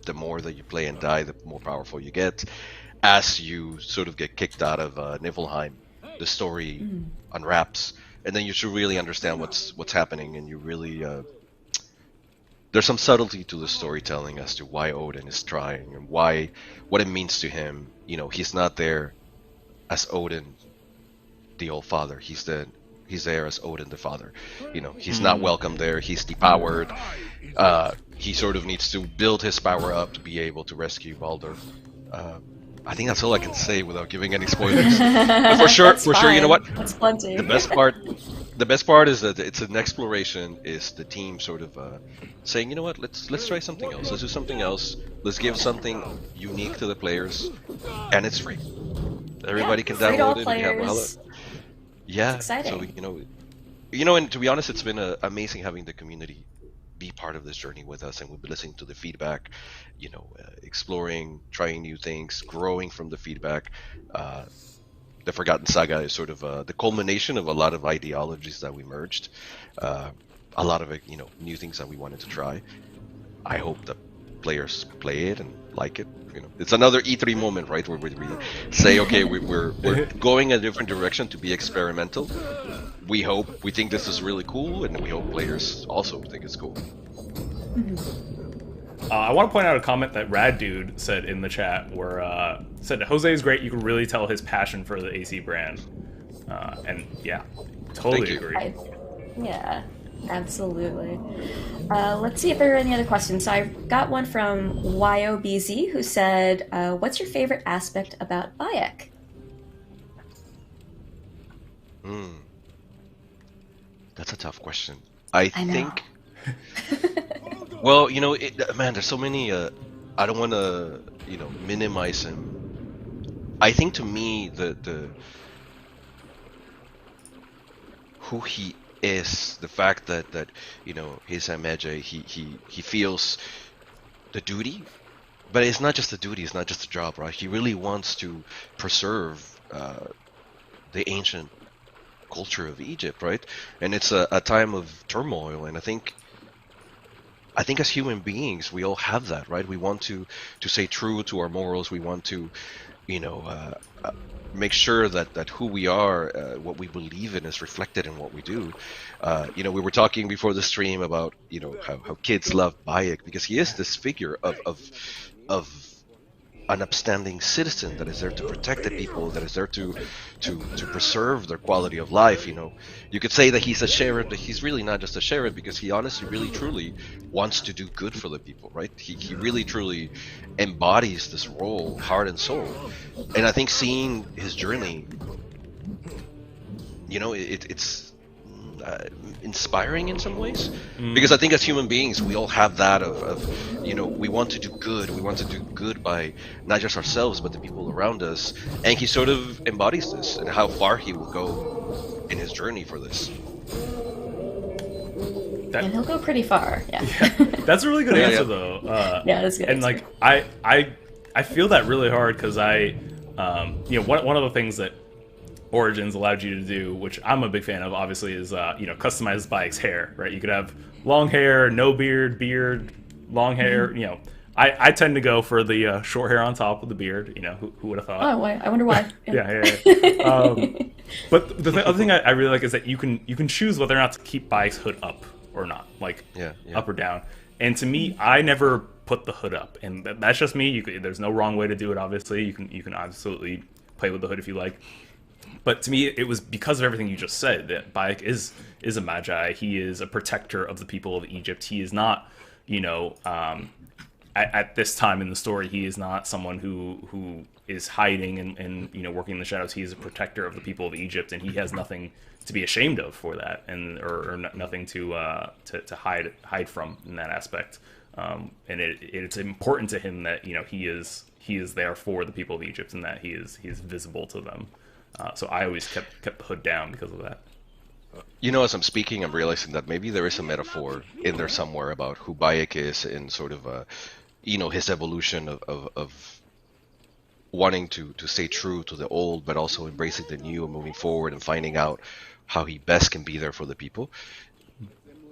The more that you play and die, the more powerful you get. As you sort of get kicked out of Niflheim, the story unwraps. and then you should really understand what's happening, and you really there's some subtlety to the storytelling as to why Odin is trying and what it means to him. You know, he's not there as Odin, the old father. He's there as Odin, the father. You know, he's not welcome there. He's depowered. He sort of needs to build his power up to be able to rescue Baldur. I think that's all I can say without giving any spoilers. But for sure, you know what? That's plenty. The best part is that it's an exploration. Is the team sort of saying, you know what? Let's try something else. Let's do something else. Let's give something unique to the players, and it's free. Everybody can download it. And have Valhalla. Yeah. So and to be honest, it's been amazing having the community be part of this journey with us, and we've been listening to the feedback, exploring, trying new things, growing from the feedback. The Forgotten Saga is sort of the culmination of a lot of ideologies that we merged, a lot of new things that we wanted to try. I hope that players play it and like it. It's another E3 moment, right, where we say, okay, we're going a different direction to be experimental. We think this is really cool, and we hope players also think it's cool. I want to point out a comment that Rad Dude said in the chat, where said Jose is great. You can really tell his passion for the AC brand, and yeah, totally agree. Yeah, absolutely. Let's see if there are any other questions. So I've got one from YOBZ who said, "What's your favorite aspect about Bayek?" That's a tough question. I think. Well, man, there's so many. I don't want to, minimize him. I think to me, the who he is, the fact that he's a Meje, he feels the duty, but it's not just a duty. It's not just a job, right? He really wants to preserve the ancient culture of Egypt, right? And it's a time of turmoil, and I think as human beings we all have that, right? We want to stay true to our morals. We want to make sure that who we are, what we believe in, is reflected in what we do. We were talking before the stream about how kids love Bayek because he is this figure of an upstanding citizen that is there to protect the people, that is there to preserve their quality of life. You could say that he's a sheriff, but he's really not just a sheriff, because he honestly, really, truly wants to do good for the people, right? He really, truly embodies this role, heart and soul. And I think seeing his journey, it's inspiring in some ways, because I think as human beings we all have that of we want to do good. We want to do good by not just ourselves but the people around us, and he sort of embodies this, and how far he will go in his journey for this. And he'll go pretty far. Yeah. That's a really good answer though. Yeah, that's good. And answer. I feel that really hard because one of the things that Origins allowed you to do, which I'm a big fan of, obviously, is customize Bayek's hair, right? You could have long hair, no beard, long hair. I tend to go for the short hair on top of the beard. Who would have thought? Oh, I wonder why. Yeah. But the other thing I really like is that you can choose whether or not to keep Bayek's hood up or not, up or down. And to me, I never put the hood up, and that's just me. There's no wrong way to do it. Obviously, you can absolutely play with the hood if you like. But to me, it was because of everything you just said that Bayek is a Magi. He is a protector of the people of Egypt. He is not, at this time in the story, he is not someone who is hiding and working in the shadows. He is a protector of the people of Egypt, and he has nothing to be ashamed of for that, and or nothing to hide from in that aspect. And it's important to him that he is there for the people of Egypt, and that he is visible to them. So I always kept the hood down because of that. As I'm speaking, I'm realizing that maybe there is a metaphor in there somewhere about who Bayek is, and sort of his evolution of wanting to stay true to the old, but also embracing the new and moving forward and finding out how he best can be there for the people.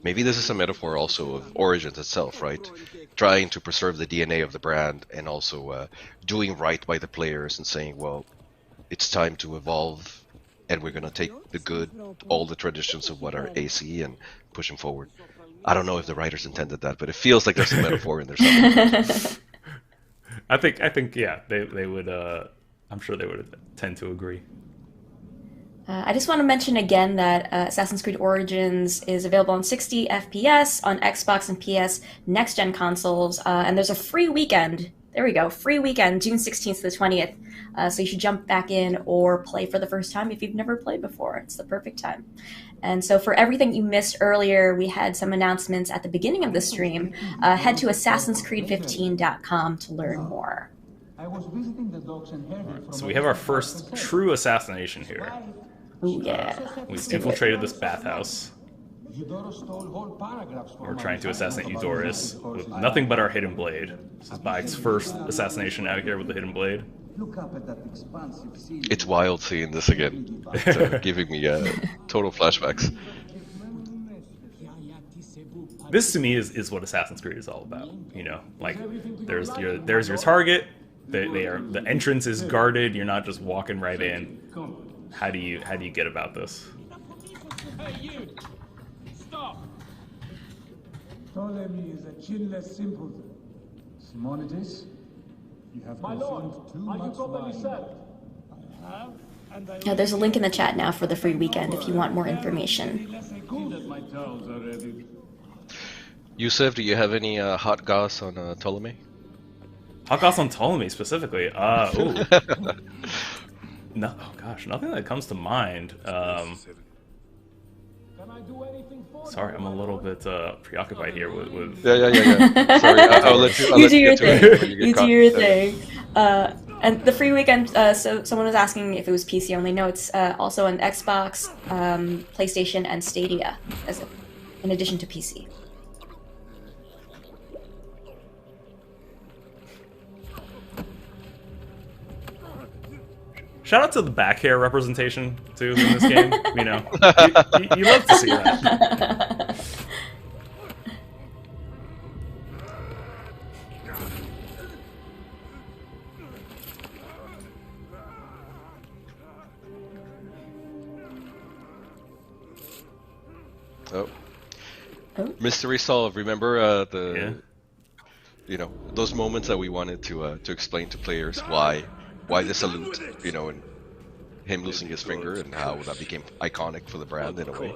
Maybe this is a metaphor also of Origins itself, right? Trying to preserve the DNA of the brand, and also doing right by the players and saying, well, it's time to evolve and we're gonna take the good, all the traditions of what are AC and push them forward. I don't know if the writers intended that, but it feels like there's a metaphor in there somewhere. I think, yeah, they would. I'm sure they would tend to agree. I just want to mention again that Assassin's Creed Origins is available on 60 FPS on Xbox and PS next-gen consoles, and there's a free weekend. There we go, free weekend, June 16th to the 20th. So you should jump back in or play for the first time if you've never played before. It's the perfect time. And so for everything you missed earlier, we had some announcements at the beginning of the stream. Head to assassinscreed15.com to learn more. So we have our first true assassination here. Ooh, yeah. We've infiltrated this bathhouse. We're trying to assassinate Eudorus with nothing but our hidden blade. This is Bayek's first assassination out here with the hidden blade. It's wild seeing this again. It's giving me total flashbacks. This to me is what Assassin's Creed is all about. You know, like there's your target. The entrance is guarded. You're not just walking right in. How do you get about this? Hey, you! Stop! Ptolemy is a chinless simpleton. Simonides, you have consumed too much wine. I have, and I... Yeah, there's a link in the chat now for the free weekend if you want more information. Yusef, do you have any hot goss on Ptolemy? Hot goss on Ptolemy specifically? Ooh. No, oh gosh, nothing that comes to mind. Sorry, I'm a little bit preoccupied here with... Yeah. Sorry, I'll let you do your thing. You do your thing. And the free weekend, so someone was asking if it was PC only. No, it's also on Xbox, PlayStation, and Stadia, in addition to PC. Shout out to the back hair representation, too, in this game. You know, you love to see that. Oh. Mystery solved. Remember you know, those moments that we wanted to explain to players why the salute, you know, and him losing his finger and how that became iconic for the brand in a way.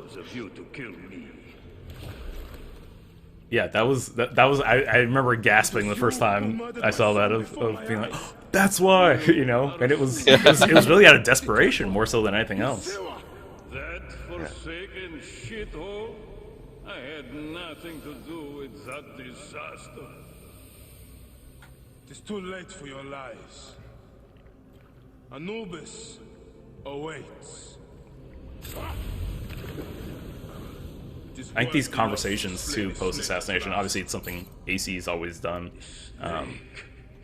Yeah, that was I remember gasping the first time I saw that of being like, oh, that's why, you know, and it was really out of desperation more so than anything else. That forsaken shithole? I had nothing to do with that disaster. It's too late for your lies. Anubis awaits. I think these conversations too, post-assassination, obviously it's something AC's always done,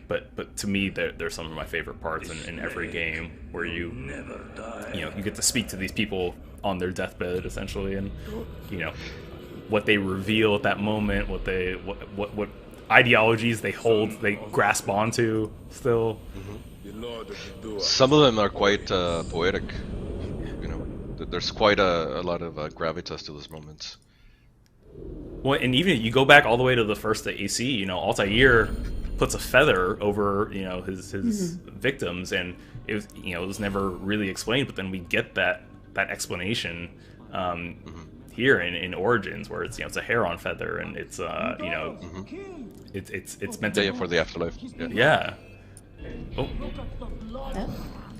but to me they're some of my favorite parts in every game, where you get to speak to these people on their deathbed essentially, and you know what they reveal at that moment, what ideologies they hold, they grasp onto still. Some of them are quite poetic. You know, there's quite a lot of gravitas to those moments. Well, and even you go back all the way to the first AC, you know, Altair puts a feather over, you know, his victims, and it was never really explained. But then we get that explanation here in Origins, where it's it's a heron feather, and it's it's meant to for the afterlife. Yeah. Oh.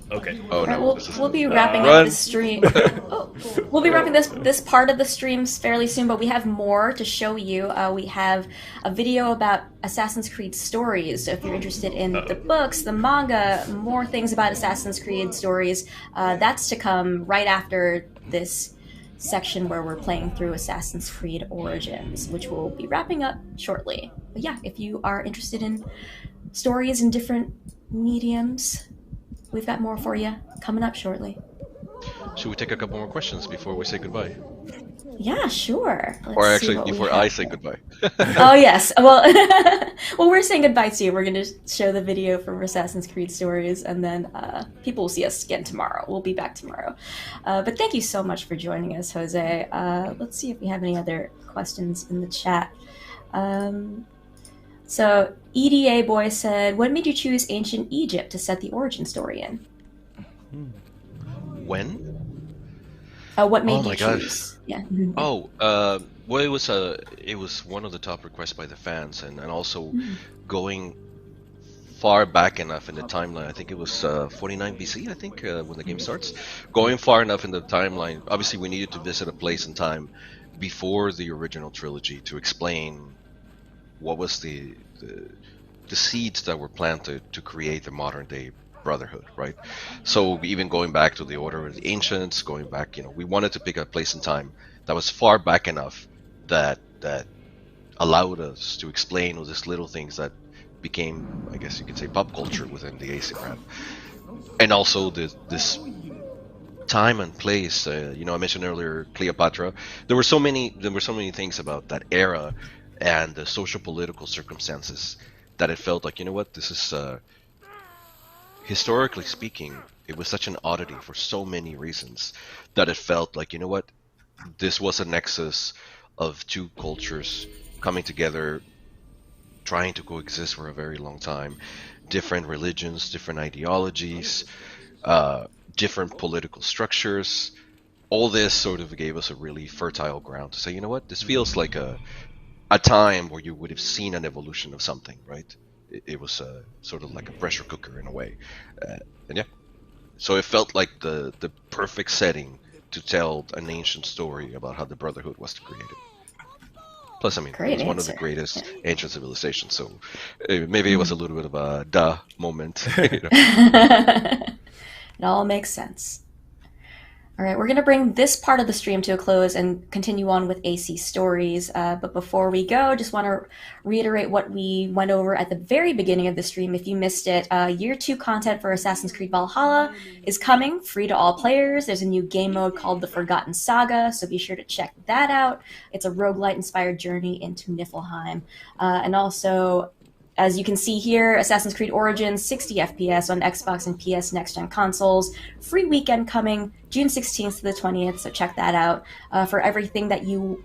Okay. Oh no. We'll be wrapping up this stream. We'll be wrapping this part of the streams fairly soon, but we have more to show you. We have a video about Assassin's Creed stories. So if you're interested in the books, the manga, more things about Assassin's Creed stories, that's to come right after this section where we're playing through Assassin's Creed Origins, which we'll be wrapping up shortly. But yeah, if you are interested in stories in different mediums, we've got more for you coming up shortly. Should we take a couple more questions before we say goodbye? Yeah, sure. Let's Or see actually, what we before have I say here. goodbye. Oh yes. Well, well, we're saying goodbye to you. We're going to show the video from Assassin's Creed Stories, and then people will see us again tomorrow. We'll be back tomorrow. But thank you so much for joining us, Jose. Let's see if we have any other questions in the chat. So EDA Boy said, "What made you choose ancient Egypt to set the origin story in?" When? What made Oh you my god. choose? Yeah. Oh, well, it was one of the top requests by the fans, and also going far back enough in the timeline. I think it was 49 BC. I think when the game starts, going far enough in the timeline. Obviously, we needed to visit a place and time before the original trilogy to explain what was the seeds that were planted to create the modern day Brotherhood, right? So even going back to the Order of the Ancients, going back, we wanted to pick a place and time that was far back enough that allowed us to explain all these little things that became, I guess you could say, pop culture within the AC brand, and also this time and place. I mentioned earlier Cleopatra. There were so many things about that era and the social political circumstances that it felt like, this is historically speaking, it was such an oddity for so many reasons that it felt like, this was a nexus of two cultures coming together, trying to coexist for a very long time, different religions, different ideologies, different political structures. All this sort of gave us a really fertile ground to say, this feels like a time where you would have seen an evolution of something, right? It was sort of like a pressure cooker in a way, and yeah, so it felt like the perfect setting to tell an ancient story about how the Brotherhood was created. Plus, it was one of the greatest ancient civilizations, so maybe it was a little bit of a duh moment. It all makes sense. All right, we're going to bring this part of the stream to a close and continue on with AC Stories. But before we go, just want to reiterate what we went over at the very beginning of the stream. If you missed it, Year 2 content for Assassin's Creed Valhalla is coming, free to all players. There's a new game mode called The Forgotten Saga, so be sure to check that out. It's a roguelite-inspired journey into Niflheim. And also, as you can see here, Assassin's Creed Origins, 60 FPS on Xbox and PS next-gen consoles. Free weekend coming June 16th to the 20th, so check that out. For everything that you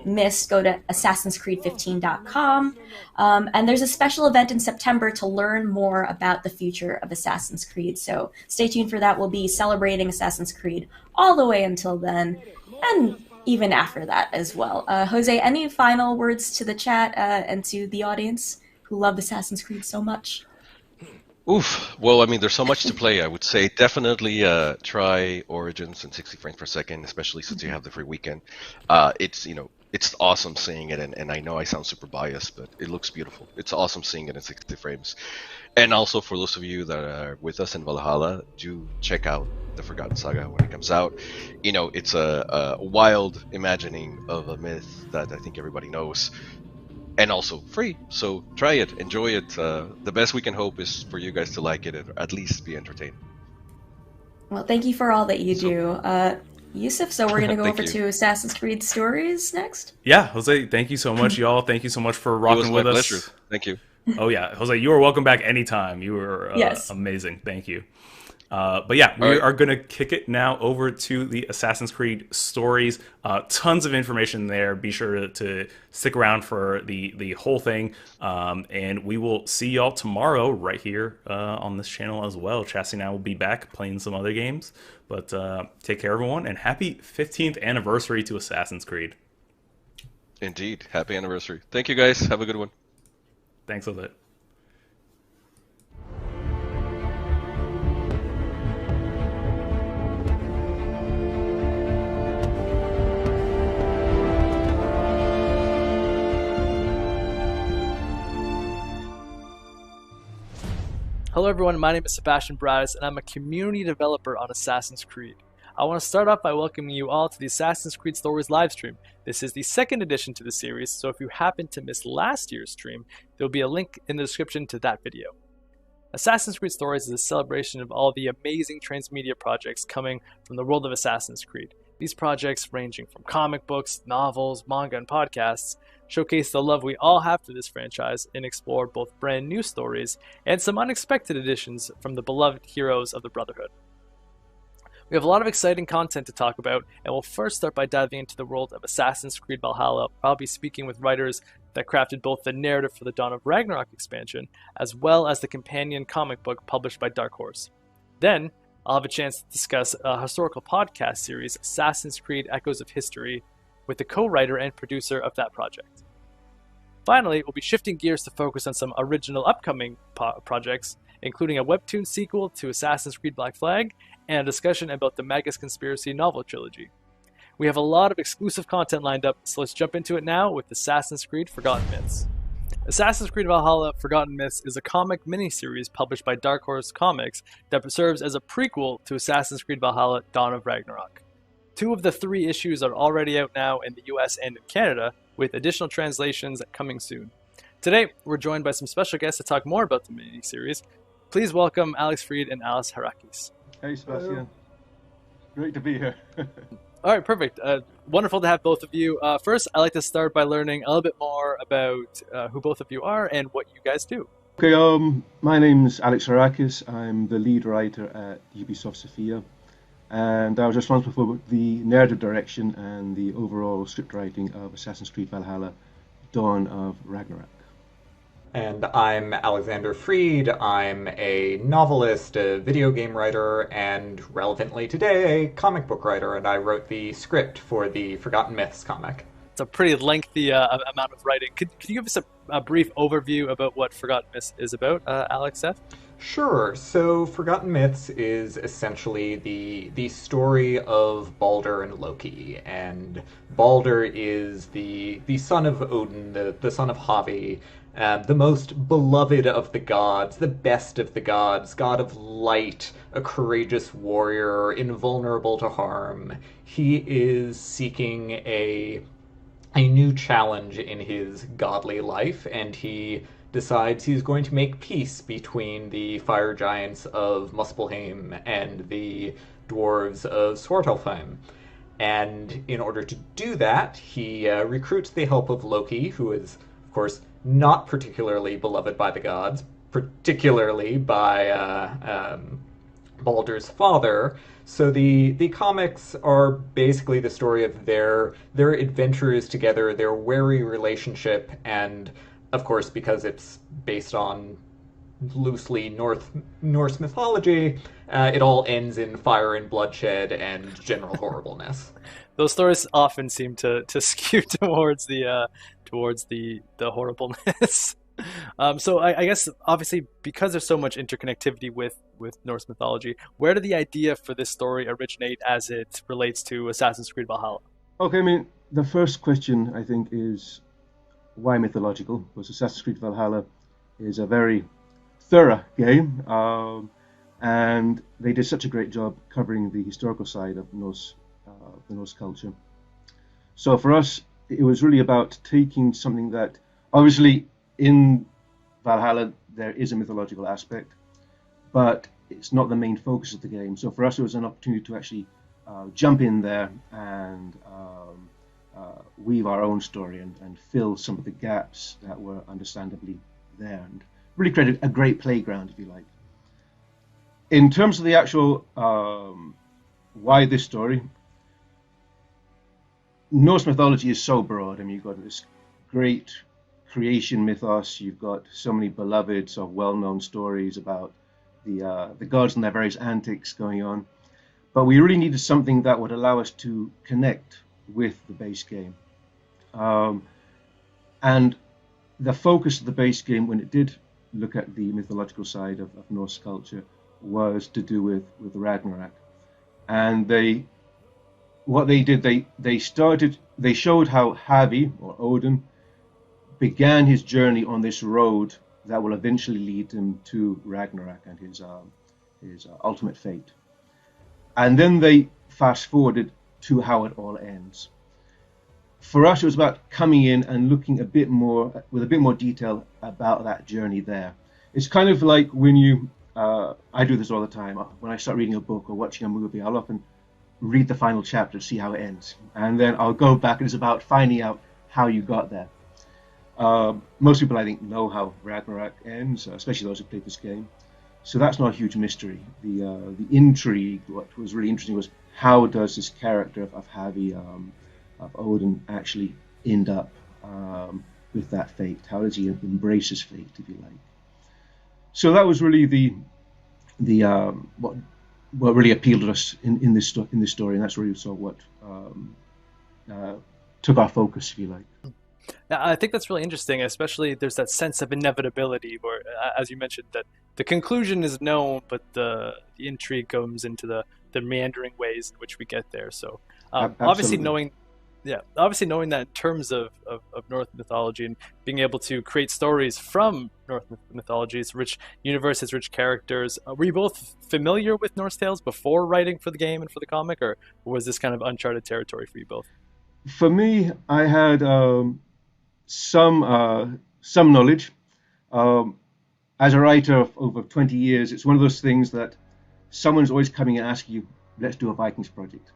missed, go to assassinscreed15.com. And there's a special event in September to learn more about the future of Assassin's Creed, so stay tuned for that. We'll be celebrating Assassin's Creed all the way until then, and even after that as well. Jose, any final words to the chat and to the audience who love Assassin's Creed so much? Oof. Well, there's so much to play. I would say definitely try Origins in 60 frames per second, especially since you have the free weekend. It's awesome seeing it, and I know I sound super biased, but it looks beautiful. It's awesome seeing it in 60 frames. And also for those of you that are with us in Valhalla, do check out The Forgotten Saga when it comes out. It's a wild imagining of a myth that I think everybody knows. And also free, so try it, enjoy it. The best we can hope is for you guys to like it, or at least be entertained. Well, thank you for all that you do. Yusuf, so we're going to go over to Assassin's Creed Stories next? Yeah, Jose, thank you so much, y'all. Thank you so much for rocking with us. It was my pleasure. Thank you. Oh, yeah. Jose, you are welcome back anytime. You were amazing. Thank you. But yeah, we are going to kick it now over to the Assassin's Creed Stories. Tons of information there. Be sure to stick around for the whole thing. And we will see y'all tomorrow right here on this channel as well. Chassis and I will be back playing some other games. But take care, everyone, and happy 15th anniversary to Assassin's Creed. Indeed. Happy anniversary. Thank you, guys. Have a good one. Thanks, Jose. Hello everyone, my name is Sebastian Bratis and I'm a community developer on Assassin's Creed. I want to start off by welcoming you all to the Assassin's Creed Stories livestream. This is the second edition to the series, so if you happen to miss last year's stream, there will be a link in the description to that video. Assassin's Creed Stories is a celebration of all the amazing transmedia projects coming from the world of Assassin's Creed. These projects, ranging from comic books, novels, manga, and podcasts, showcase the love we all have for this franchise and explore both brand new stories and some unexpected additions from the beloved heroes of the Brotherhood. We have a lot of exciting content to talk about, and we'll first start by diving into the world of Assassin's Creed Valhalla. I'll be speaking with writers that crafted both the narrative for the Dawn of Ragnarok expansion, as well as the companion comic book published by Dark Horse. Then, I'll have a chance to discuss a historical podcast series, Assassin's Creed Echoes of History, with the co-writer and producer of that project. Finally, we'll be shifting gears to focus on some original upcoming projects, including a webtoon sequel to Assassin's Creed Black Flag, and a discussion about the Magus Conspiracy novel trilogy. We have a lot of exclusive content lined up, so let's jump into it now with Assassin's Creed Forgotten Myths. Assassin's Creed Valhalla Forgotten Myths is a comic miniseries published by Dark Horse Comics that serves as a prequel to Assassin's Creed Valhalla Dawn of Ragnarok. 2 of the 3 issues are already out now in the US and in Canada, with additional translations coming soon. Today, we're joined by some special guests to talk more about the miniseries. Please welcome Alex Freed and Alice Harakis. Hey, Sebastian. Great to be here. All right, perfect. Wonderful to have both of you. First, I'd like to start by learning a little bit more about who both of you are and what you guys do. Okay, my name's Alex Harakis. I'm the lead writer at Ubisoft Sofia, and I was responsible for the narrative direction and the overall script writing of Assassin's Creed Valhalla, Dawn of Ragnarok. And I'm Alexander Freed. I'm a novelist, a video game writer, and relevantly today, a comic book writer, and I wrote the script for the Forgotten Myths comic. It's a pretty lengthy amount of writing. Could you give us a brief overview about what Forgotten Myths is about, Alex, Seth? Sure. So Forgotten Myths is essentially the story of Balder and Loki. And Balder is the son of Odin, the son of Havi, the most beloved of the gods, the best of the gods, god of light, a courageous warrior, invulnerable to harm. He is seeking a new challenge in his godly life, and he decides he's going to make peace between the fire giants of Muspelheim and the dwarves of Svartalfheim. And in order to do that, he recruits the help of Loki, who is, of course, not particularly beloved by the gods, particularly by Balder's father. So the comics are basically the story of their adventures together, their wary relationship, and of course, because it's based on loosely Norse mythology, it all ends in fire and bloodshed and general horribleness. Those stories often seem to skew towards the horribleness. So I guess, obviously, because there's so much interconnectivity with Norse mythology, where did the idea for this story originate as it relates to Assassin's Creed Valhalla? Okay, I mean, the first question, I think, is why mythological? Because Assassin's Creed Valhalla is a very thorough game, and they did such a great job covering the historical side of the Norse culture. So for us, it was really about taking something that, obviously, in Valhalla, there is a mythological aspect, but it's not the main focus of the game. So for us, it was an opportunity to actually jump in there and weave our own story and fill some of the gaps that were understandably there, and really created a great playground, if you like. In terms of the actual why this story, Norse mythology is so broad. I mean, you've got this great creation mythos, you've got so many beloved, so well-known stories about the gods and their various antics going on, but we really needed something that would allow us to connect with the base game. And the focus of the base game, when it did look at the mythological side of Norse culture, was to do with Ragnarok. And they showed how Havi, or Odin, began his journey on this road that will eventually lead him to Ragnarok and his ultimate fate. And then they fast forwarded to how it all ends. For us, it was about coming in and looking with a bit more detail about that journey there. It's kind of like when I do this all the time. When I start reading a book or watching a movie, I'll often read the final chapter to see how it ends, and then I'll go back and it's about finding out how you got there. Most people, I think, know how Ragnarok ends, especially those who played this game. So that's not a huge mystery. The intrigue, what was really interesting was how does this character of Havi, of Odin, actually end up with that fate? How does he embrace his fate, if you like? So that was really what really appealed to us in this story, and that's really sort of what took our focus, if you like. I think that's really interesting, especially there's that sense of inevitability where, as you mentioned, that the conclusion is known, but the intrigue goes into the meandering ways in which we get there. So obviously knowing that in terms of Norse mythology and being able to create stories from Norse mythology, it's rich universe, it's rich characters. Were you both familiar with Norse tales before writing for the game and for the comic, or was this kind of uncharted territory for you both? For me, I had some knowledge. As a writer of over 20 years, it's one of those things that someone's always coming and asking you, let's do a Vikings project.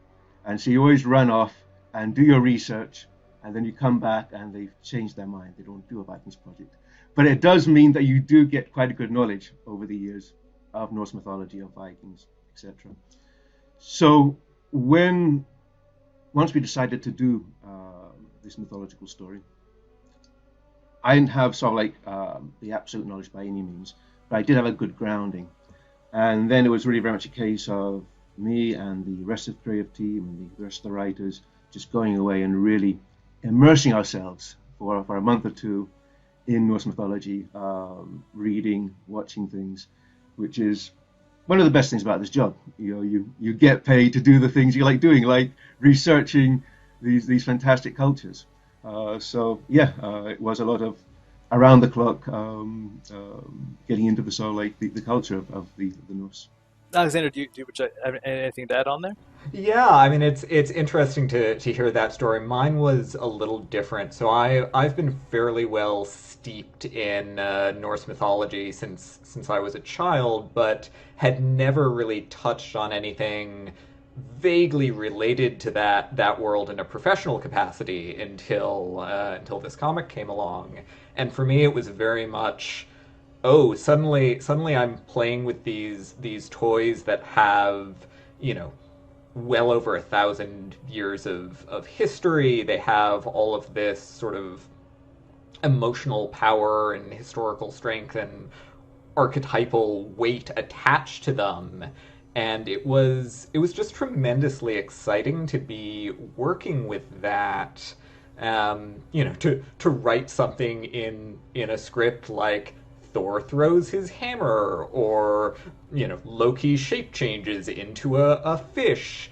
And so you always run off and do your research, and then you come back and they've changed their mind. They don't do a Vikings project. But it does mean that you do get quite a good knowledge over the years of Norse mythology, of Vikings, etc. So once we decided to do this mythological story, I didn't have sort of like the absolute knowledge by any means, but I did have a good grounding. And then it was really very much a case of me and the rest of the creative team and the rest of the writers just going away and really immersing ourselves for a month or two in Norse mythology, reading, watching things, which is one of the best things about this job. You get paid to do the things you like doing, like researching these fantastic cultures. It was a lot of around the clock getting into the sort of like the culture of the Norse. Alexander, do you have anything to add on there? Yeah, I mean it's interesting to hear that story. Mine was a little different. So I've been fairly well steeped in Norse mythology since I was a child, but had never really touched on anything vaguely related to that world in a professional capacity until this comic came along. And for me, it was very much, oh, suddenly I'm playing with these toys that have, well over 1,000 years of history. They have all of this sort of emotional power and historical strength and archetypal weight attached to them. And it was just tremendously exciting to be working with that. To write something in a script like Thor throws his hammer, or Loki shape changes into a fish,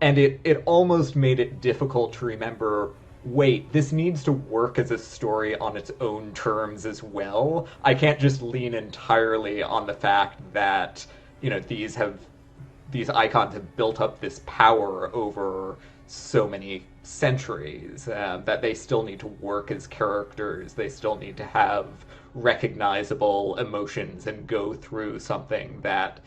and it almost made it difficult to remember, wait, this needs to work as a story on its own terms as well. I can't just lean entirely on the fact that these icons have built up this power over so many centuries, that they still need to work as characters. They still need to have recognizable emotions and go through something that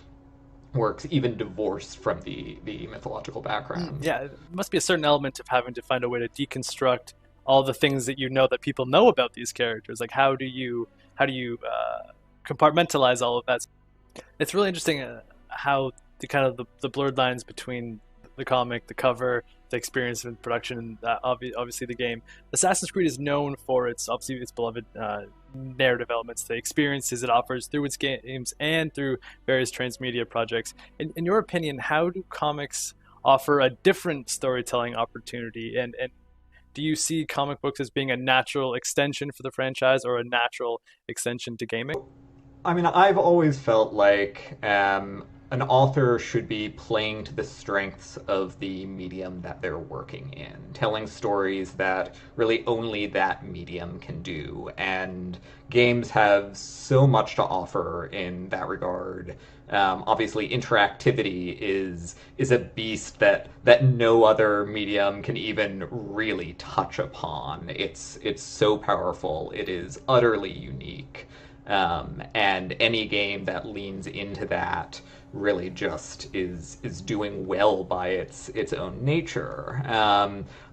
works even divorced from the mythological background. Yeah, it must be a certain element of having to find a way to deconstruct all the things that that people know about these characters. Like how do you compartmentalize all of that? It's really interesting how the blurred lines between the comic, the cover, the experience in production, and obviously the game. Assassin's Creed is known for its beloved narrative elements, the experiences it offers through its games and through various transmedia projects. In your opinion, how do comics offer a different storytelling opportunity? And do you see comic books as being a natural extension for the franchise or a natural extension to gaming? I mean, I've always felt like an author should be playing to the strengths of the medium that they're working in, telling stories that really only that medium can do. And games have so much to offer in that regard. Obviously, interactivity is a beast that no other medium can even really touch upon. It's so powerful. It is utterly unique. And any game that leans into that really just is doing well by its own nature.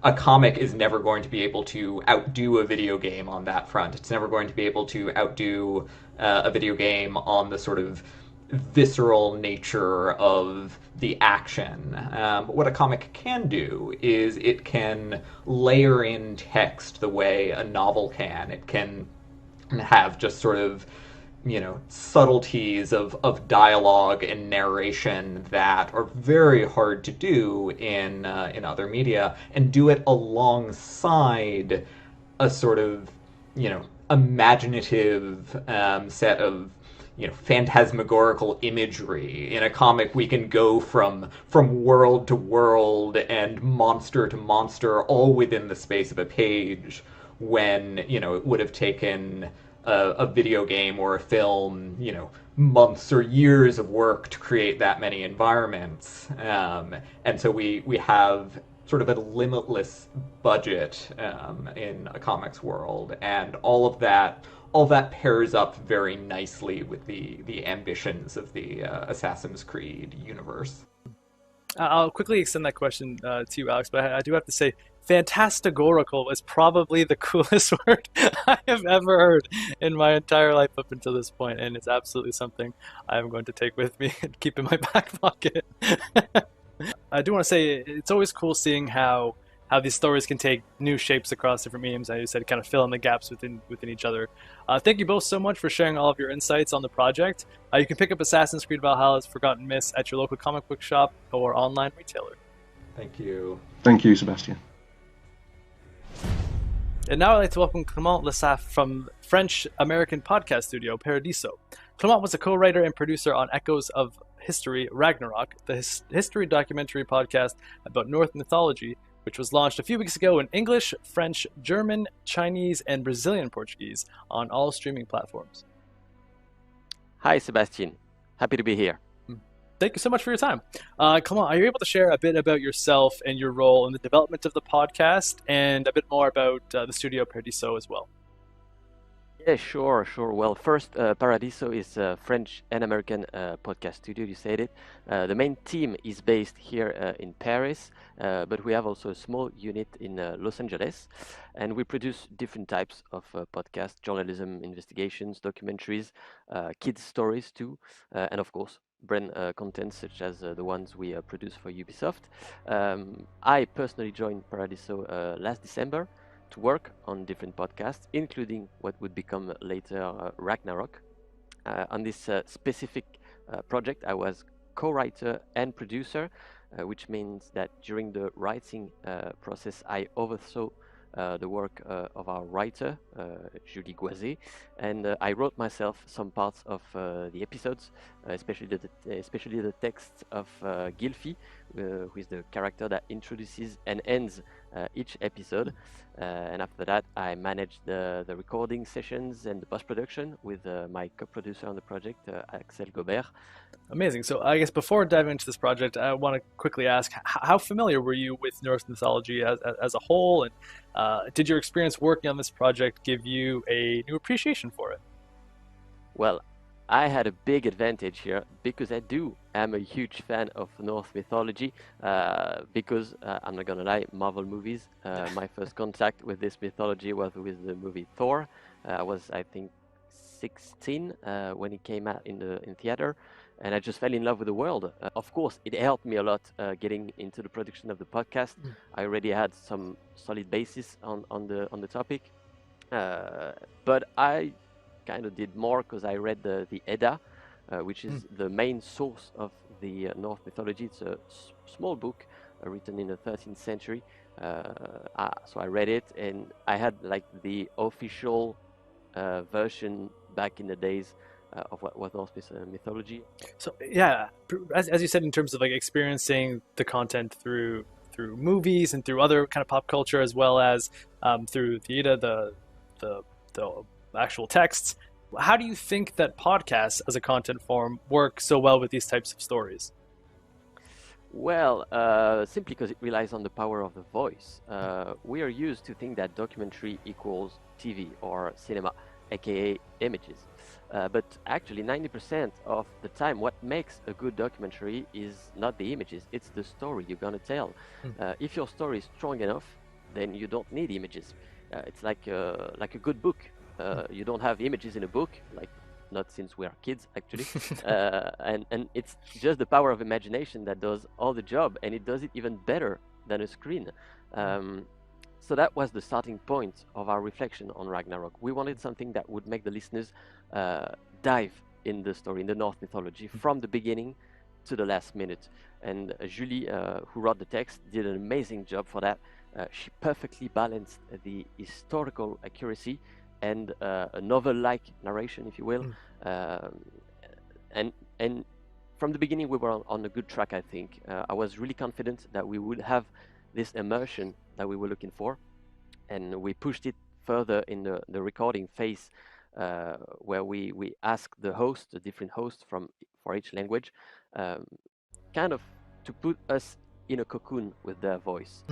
A comic is never going to be able to outdo a video game on that front. It's never going to be able to outdo a video game on the sort of visceral nature of the action. But what a comic can do is it can layer in text the way a novel can. It can have just sort of, subtleties of dialogue and narration that are very hard to do in other media, and do it alongside a sort of, imaginative set of phantasmagorical imagery. In a comic, we can go from world to world and monster to monster all within the space of a page, when it would have taken a video game or a film months or years of work to create that many environments. And so we have sort of a limitless budget in a comics world, and all of that pairs up very nicely with the ambitions of the Assassin's Creed universe. I'll quickly extend that question to you, Alex, but I do have to say, phantasmagorical is probably the coolest word I have ever heard in my entire life up until this point, and it's absolutely something I'm going to take with me and keep in my back pocket. I do want to say, it's always cool seeing how these stories can take new shapes across different mediums. As you said, kind of fill in the gaps within each other. Thank you both so much for sharing all of your insights on the project. You can pick up Assassin's Creed Valhalla's Forgotten Myths at your local comic book shop or online retailer. Thank you. Thank you, Sebastian. And now I'd like to welcome Clément Lessaf from French-American podcast studio Paradiso. Clément was a co-writer and producer on Echoes of History Ragnarok, the history documentary podcast about Norse mythology, which was launched a few weeks ago in English, French, German, Chinese, and Brazilian Portuguese on all streaming platforms. Hi, Sebastian. Happy to be here. Thank you so much for your time. Clément, are you able to share a bit about yourself and your role in the development of the podcast, and a bit more about the studio Paradiso as well? Yeah, sure. Well, first, Paradiso is a French and American podcast studio, you said it. The main team is based here in Paris, but we have also a small unit in Los Angeles, and we produce different types of podcasts: journalism, investigations, documentaries, kids' stories too, and of course, brand content such as the ones we produce for Ubisoft. I personally joined Paradiso last December to work on different podcasts, including what would become later Ragnarok. On this specific project, I was co-writer and producer, which means that during the writing process, I oversaw the work of our writer, Julie Goisé, and I wrote myself some parts of the episodes, especially the text of Gylfi, who is the character that introduces and ends each episode. And after that, I managed the recording sessions and the post-production with my co-producer on the project, Axel Gobert. Amazing. So I guess before diving into this project, I want to quickly ask, how familiar were you with Norse mythology as a whole? And did your experience working on this project give you a new appreciation for it? Well, I had a big advantage here because I'm a huge fan of Norse mythology because, I'm not gonna lie, Marvel movies. My first contact with this mythology was with the movie Thor. I was, I think, 16 when it came out in theater, and I just fell in love with the world. Of course, it helped me a lot getting into the production of the podcast. I already had some solid basis on the topic, but I kind of did more because I read the Edda, which is the main source of the Norse mythology. It's a small book written in the 13th century. So I read it, and I had like the official version back in the days of what was Norse mythology. So yeah, as you said, in terms of like experiencing the content through movies and through other kind of pop culture, as well as through the Edda, the actual texts. How do you think that podcasts as a content form work so well with these types of stories? Well, simply because it relies on the power of the voice. We are used to think that documentary equals TV or cinema, aka images. But actually, 90% of the time, what makes a good documentary is not the images, it's the story you're gonna tell. If your story is strong enough, then you don't need images. It's like a good book. You don't have images in a book, like not since we are kids, actually. And it's just the power of imagination that does all the job, and it does it even better than a screen. So that was the starting point of our reflection on Ragnarok. We wanted something that would make the listeners dive in the story, in the Norse mythology, from the beginning to the last minute. And Julie, who wrote the text, did an amazing job for that. She perfectly balanced the historical accuracy and a novel-like narration, if you will. And from the beginning, we were on a good track, I think. I was really confident that we would have this immersion that we were looking for, and we pushed it further in the recording phase, where we asked the host, the different hosts for each language, kind of to put us in a cocoon with their voice.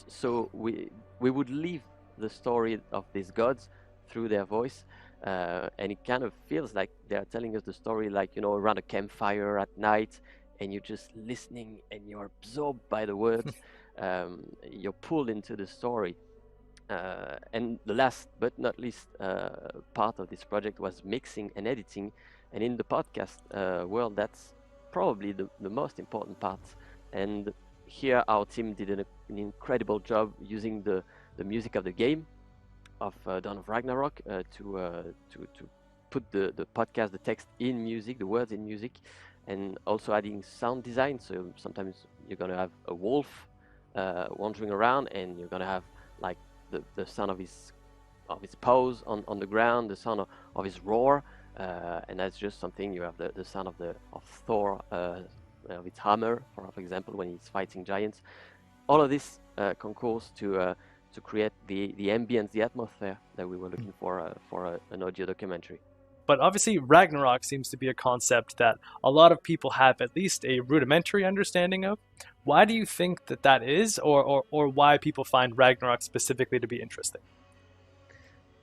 So we would live the story of these gods through their voice, and it kind of feels like they're telling us the story, like, you know, around a campfire at night, and you're just listening and you're absorbed by the words. You're pulled into the story. And the last but not least part of this project was mixing and editing, and in the podcast world, that's probably the most important part. And here our team did an incredible job using the music of the game of Dawn of Ragnarok to put the podcast, the text in music, the words in music, and also adding sound design. So sometimes you're gonna have a wolf wandering around, and you're gonna have like the sound of his paws on the ground, the sound of his roar, and that's just something. You have the sound of Thor, of its hammer, for example, when he's fighting giants. All of this concourse to create the ambience, the atmosphere that we were looking for an audio documentary. But obviously, Ragnarok seems to be a concept that a lot of people have at least a rudimentary understanding of. Why do you think that is, or why people find Ragnarok specifically to be interesting?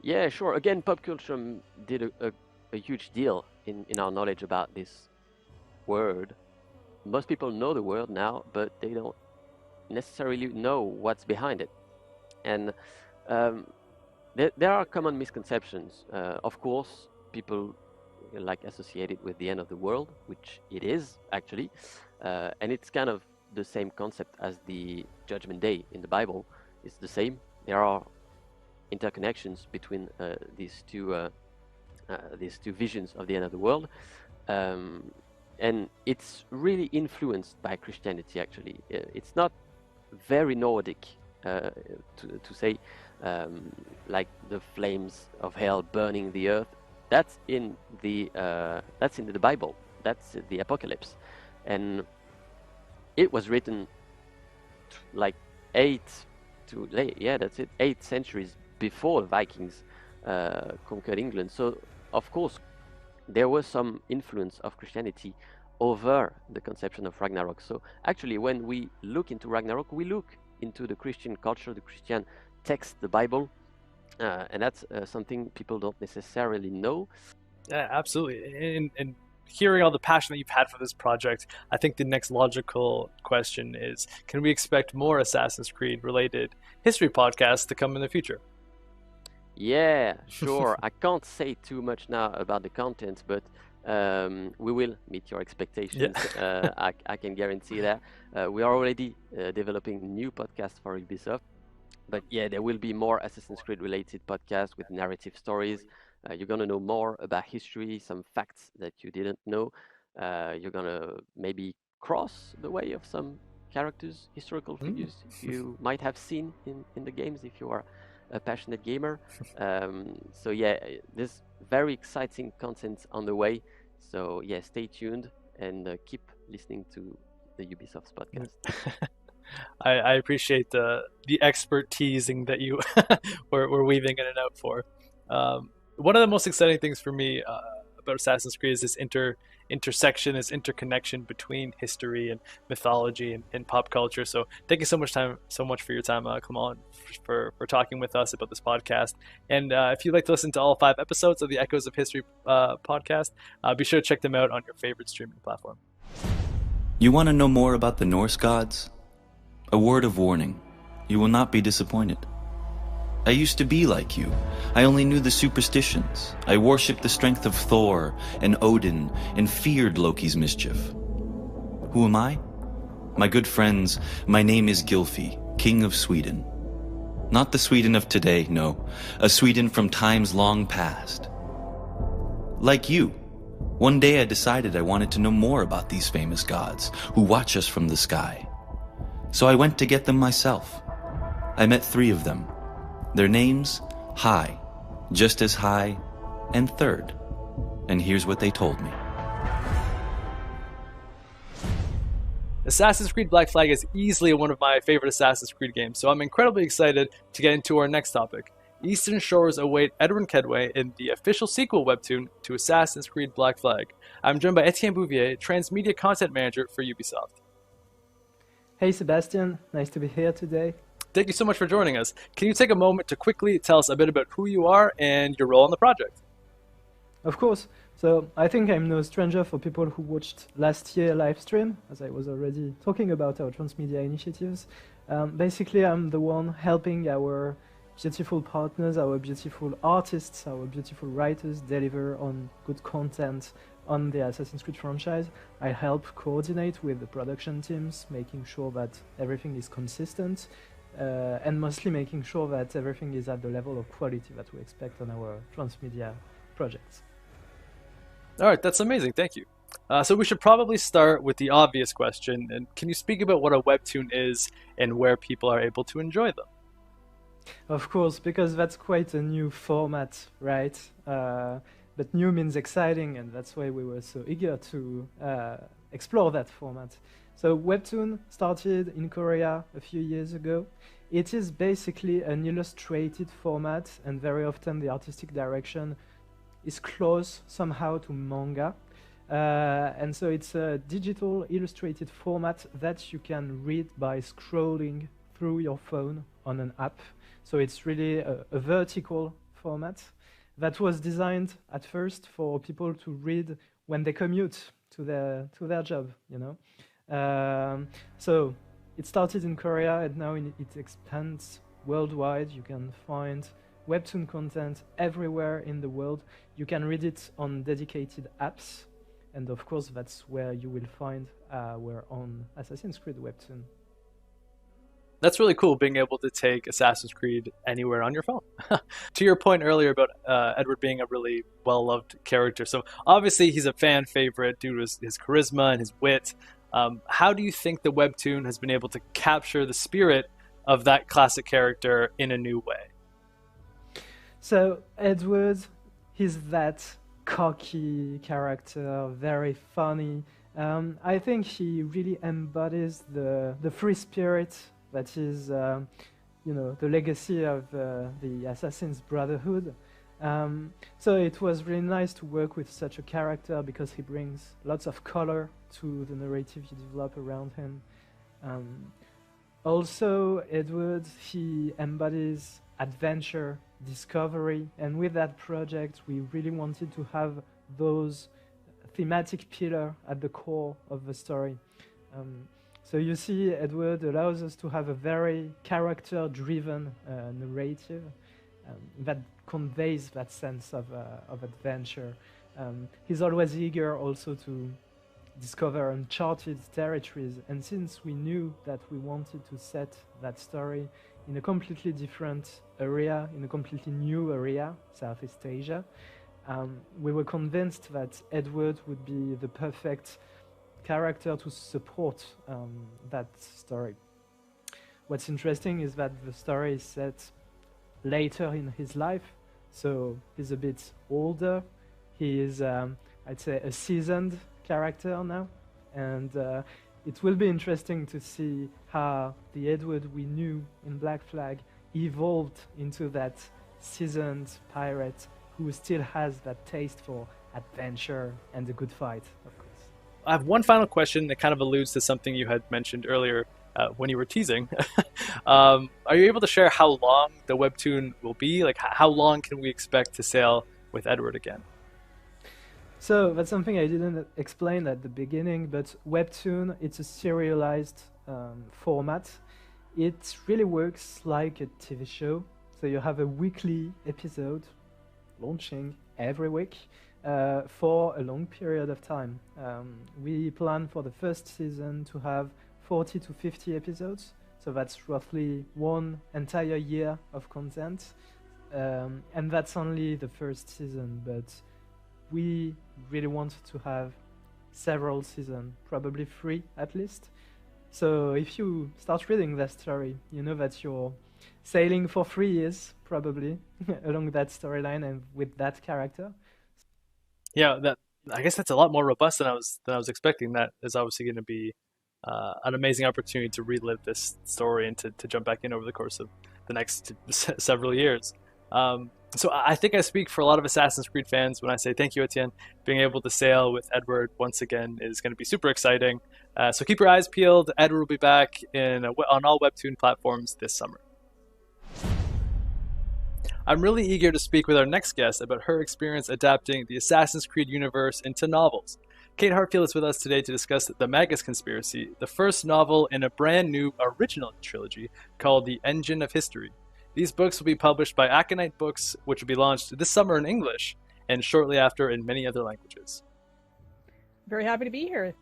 Yeah, sure. Again, pop culture did a huge deal in our knowledge about this word. Most people know the word now, but they don't necessarily know what's behind it. And there are common misconceptions. Of course, people like associate it with the end of the world, which it is actually, and it's kind of the same concept as the Judgment Day in the Bible. It's the same. There are interconnections between these two visions of the end of the world, and it's really influenced by Christianity. Actually, it's not very Nordic to say, like the flames of hell burning the earth. That's in the Bible. That's the Apocalypse, and it was written like 8 centuries before the Vikings conquered England. So of course there was some influence of Christianity over the conception of Ragnarok. So actually, when we look into Ragnarok, we look into the Christian culture, the Christian text, the Bible, and that's something people don't necessarily know. Yeah, absolutely. And hearing all the passion that you've had for this project, I think the next logical question is, can we expect more Assassin's Creed related history podcasts to come in the future? Yeah, sure. I can't say too much now about the content, but we will meet your expectations. Yeah. I can guarantee that. We are already developing new podcasts for Ubisoft. But yeah, there will be more Assassin's Creed related podcasts with narrative stories. You're going to know more about history, some facts that you didn't know. You're going to maybe cross the way of some characters, historical figures you might have seen in the games if you are a passionate gamer. So yeah, there's very exciting content on the way. So yeah, stay tuned and keep listening to the Ubisoft's podcast. I appreciate the expert teasing that you were weaving in and out for. One of the most exciting things for me about Assassin's Creed is this intersection, this interconnection between history and mythology and pop culture. So thank you so much for your time, Clement, for talking with us about this podcast. And if you'd like to listen to all 5 episodes of the Echoes of History podcast, be sure to check them out on your favorite streaming platform. You want to know more about the Norse gods? A word of warning. You will not be disappointed. I used to be like you. I only knew the superstitions. I worshipped the strength of Thor and Odin and feared Loki's mischief. Who am I? My good friends, my name is Gylfi, King of Sweden. Not the Sweden of today, no. A Sweden from times long past. Like you. One day I decided I wanted to know more about these famous gods who watch us from the sky. So I went to get them myself. I met 3 of them. Their names, High, just as High, and Third. And here's what they told me. Assassin's Creed Black Flag is easily one of my favorite Assassin's Creed games, so I'm incredibly excited to get into our next topic. Eastern Shores await Edwin Kedway in the official sequel webtoon to Assassin's Creed Black Flag. I'm joined by Etienne Bouvier, Transmedia Content Manager for Ubisoft. Hey Sebastian, nice to be here today. Thank you so much for joining us. Can you take a moment to quickly tell us a bit about who you are and your role in the project? Of course. So I think I'm no stranger for people who watched last year's live stream, as I was already talking about our transmedia initiatives. Basically, I'm the one helping our beautiful partners, our beautiful artists, our beautiful writers deliver on good content on the Assassin's Creed franchise. I help coordinate with the production teams, making sure that everything is consistent, and mostly making sure that everything is at the level of quality that we expect on our transmedia projects. All right, that's amazing. Thank you. So we should probably start with the obvious question. And can you speak about what a webtoon is and where people are able to enjoy them? Of course, because that's quite a new format, right? But new means exciting, and that's why we were so eager to explore that format. So Webtoon started in Korea a few years ago. It is basically an illustrated format, and very often the artistic direction is close somehow to manga. And so it's a digital illustrated format that you can read by scrolling through your phone on an app. So it's really a vertical format that was designed at first for people to read when they commute to their job, you know. So it started in Korea, and now it expands worldwide. You can find Webtoon content everywhere in the world. You can read it on dedicated apps, and of course that's where you will find our own Assassin's Creed Webtoon. That's really cool, being able to take Assassin's Creed anywhere on your phone. To your point earlier about Edward being a really well-loved character, so obviously he's a fan favorite due to his charisma and his wit. How do you think the Webtoon has been able to capture the spirit of that classic character in a new way? So Edward, he's that cocky character, very funny. I think he really embodies the free spirit that is, the legacy of the Assassin's Brotherhood. So it was really nice to work with such a character because he brings lots of color to the narrative you develop around him. Also, Edward, he embodies adventure, discovery, and with that project we really wanted to have those thematic pillars at the core of the story. So you see, Edward allows us to have a very character-driven narrative that conveys that sense of adventure. He's always eager also to discover uncharted territories, and since we knew that we wanted to set that story in a completely different area, in a completely new area, Southeast Asia, we were convinced that Edward would be the perfect character to support that story. What's interesting is that the story is set later in his life, so he's a bit older. He is, I'd say, a seasoned character now, and it will be interesting to see how the Edward we knew in Black Flag evolved into that seasoned pirate who still has that taste for adventure, and a good fight, of course. I have one final question that kind of alludes to something you had mentioned earlier when you were teasing. Are you able to share how long the webtoon will be? Like, how long can we expect to sail with Edward again? So that's something I didn't explain at the beginning, but webtoon, it's a serialized format. It really works like a TV show. So you have a weekly episode launching every week for a long period of time. We plan for the first season to have 40 to 50 episodes. So that's roughly one entire year of content. And that's only the first season, but we really want to have several seasons, probably 3 at least. So if you start reading that story, you know that you're sailing for 3 years, probably, along that storyline and with that character. Yeah, I guess that's a lot more robust than I was expecting. That is obviously going to be an amazing opportunity to relive this story and to jump back in over the course of the next several years. So I think I speak for a lot of Assassin's Creed fans when I say thank you, Etienne. Being able to sail with Edward once again is going to be super exciting. So keep your eyes peeled. Edward will be back on all Webtoon platforms this summer. I'm really eager to speak with our next guest about her experience adapting the Assassin's Creed universe into novels. Kate Hartfield is with us today to discuss The Magus Conspiracy, the first novel in a brand new original trilogy called The Engine of History. These books will be published by Aconite Books, which will be launched this summer in English and shortly after in many other languages. Very happy to be here.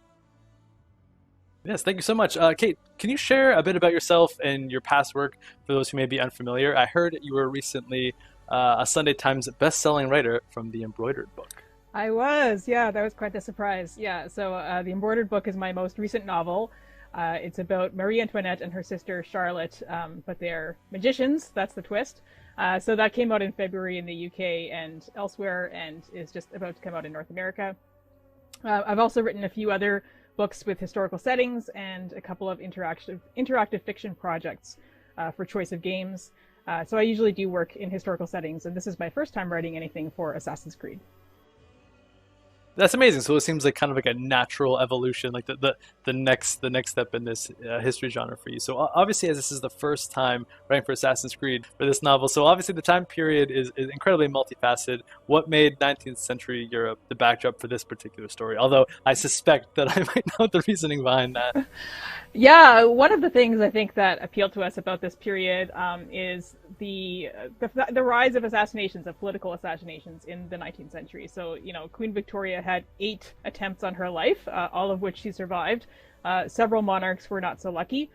Yes, thank you so much. Kate, can you share a bit about yourself and your past work for those who may be unfamiliar? I heard you were recently a Sunday Times best-selling writer from The Embroidered Book. I was, yeah, that was quite the surprise. Yeah, so The Embroidered Book is my most recent novel. It's about Marie Antoinette and her sister Charlotte, but they're magicians. That's the twist. So that came out in February in the UK and elsewhere, and is just about to come out in North America. I've also written a few other books with historical settings and a couple of interactive fiction projects for Choice of Games. So I usually do work in historical settings, and this is my first time writing anything for Assassin's Creed. That's amazing. So it seems like kind of like a natural evolution, like the next step in this history genre for you. So obviously, as this is the first time writing for Assassin's Creed for this novel, so obviously the time period is incredibly multifaceted. What made 19th century Europe the backdrop for this particular story? Although I suspect that I might know the reasoning behind that. Yeah, one of the things I think that appealed to us about this period is the rise of assassinations, of political assassinations in the 19th century. So, you know, Queen Victoria had 8 attempts on her life, all of which she survived. Several monarchs were not so lucky.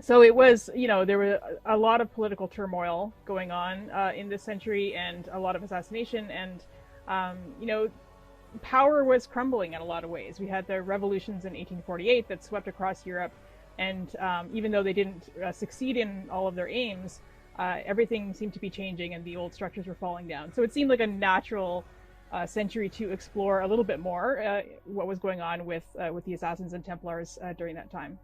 So it was, you know, there were a lot of political turmoil going on in this century, and a lot of assassination, and, you know, power was crumbling in a lot of ways. We had the revolutions in 1848 that swept across Europe, and even though they didn't succeed in all of their aims, everything seemed to be changing and the old structures were falling down. So it seemed like a natural century to explore a little bit more what was going on with the Assassins and Templars during that time.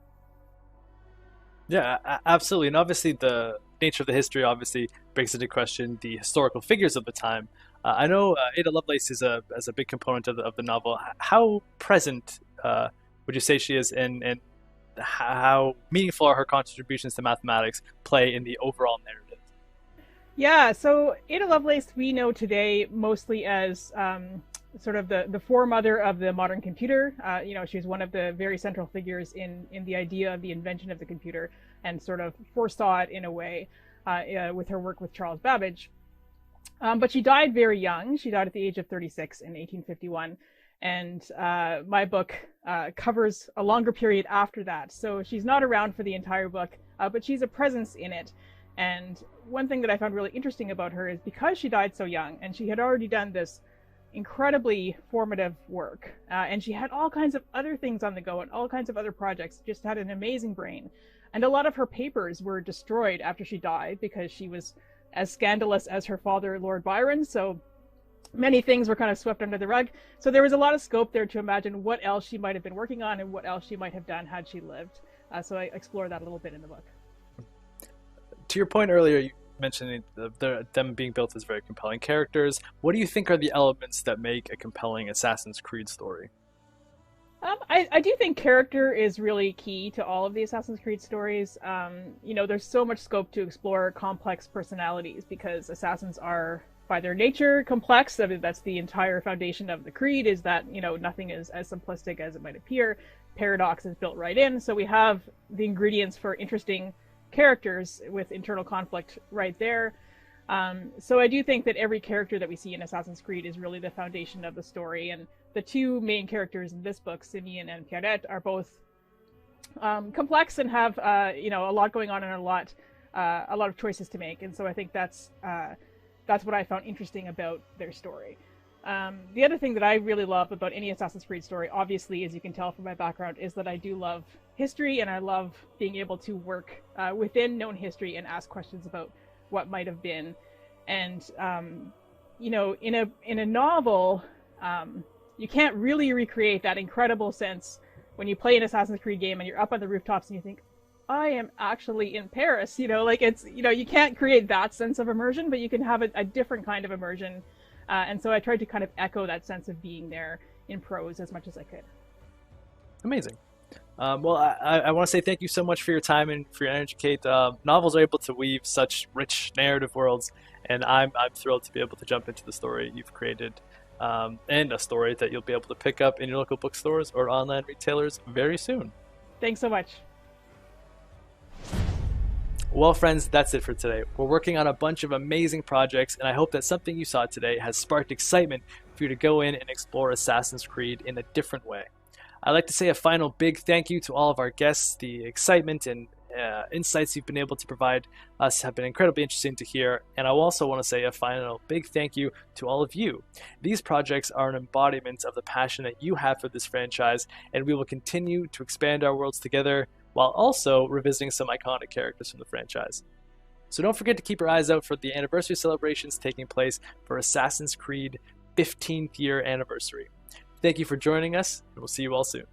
Yeah, absolutely. And obviously the nature of the history obviously brings into question the historical figures of the time. I know Ada Lovelace is a big component of the novel. How present would you say she is, and how meaningful are her contributions to mathematics play in the overall narrative? Yeah, so Ada Lovelace we know today mostly as sort of the foremother of the modern computer. You know, she's one of the very central figures in the idea of the invention of the computer, and sort of foresaw it in a way with her work with Charles Babbage. But she died very young. She died at the age of 36 in 1851. And my book covers a longer period after that. So she's not around for the entire book, but she's a presence in it. And one thing that I found really interesting about her is because she died so young, and she had already done this incredibly formative work, and she had all kinds of other things on the go and all kinds of other projects, just had an amazing brain. And a lot of her papers were destroyed after she died because she was as scandalous as her father, Lord Byron. So many things were kind of swept under the rug. So there was a lot of scope there to imagine what else she might have been working on and what else she might have done had she lived. So I explore that a little bit in the book. To your point earlier, mentioning them being built as very compelling characters. What do you think are the elements that make a compelling Assassin's Creed story? I do think character is really key to all of the Assassin's Creed stories. There's so much scope to explore complex personalities because assassins are, by their nature, complex. I mean, that's the entire foundation of the creed, is that, nothing is as simplistic as it might appear. Paradox is built right in, so we have the ingredients for interesting characters with internal conflict right there. So I do think that every character that we see in Assassin's Creed is really the foundation of the story, and the two main characters in this book, Simeon and Pierrette, are both complex and have a lot going on and a lot of choices to make. And so I think that's what I found interesting about their story. The other thing that I really love about any Assassin's Creed story, obviously, as you can tell from my background, is that I do love history, and I love being able to work within known history and ask questions about what might have been. And in a novel, you can't really recreate that incredible sense when you play an Assassin's Creed game and you're up on the rooftops and you think, I am actually in Paris. You can't create that sense of immersion, but you can have a different kind of immersion. And so I tried to kind of echo that sense of being there in prose as much as I could. Amazing. Well, I want to say thank you so much for your time and for your energy, Kate. Novels are able to weave such rich narrative worlds, and I'm thrilled to be able to jump into the story you've created, and a story that you'll be able to pick up in your local bookstores or online retailers very soon. Thanks so much. Well, friends, that's it for today. We're working on a bunch of amazing projects, and I hope that something you saw today has sparked excitement for you to go in and explore Assassin's Creed in a different way. I'd like to say a final big thank you to all of our guests. The excitement and insights you've been able to provide us have been incredibly interesting to hear, and I also want to say a final big thank you to all of you. These projects are an embodiment of the passion that you have for this franchise, and we will continue to expand our worlds together while also revisiting some iconic characters from the franchise. So don't forget to keep your eyes out for the anniversary celebrations taking place for Assassin's Creed 15th year anniversary. Thank you for joining us, and we'll see you all soon.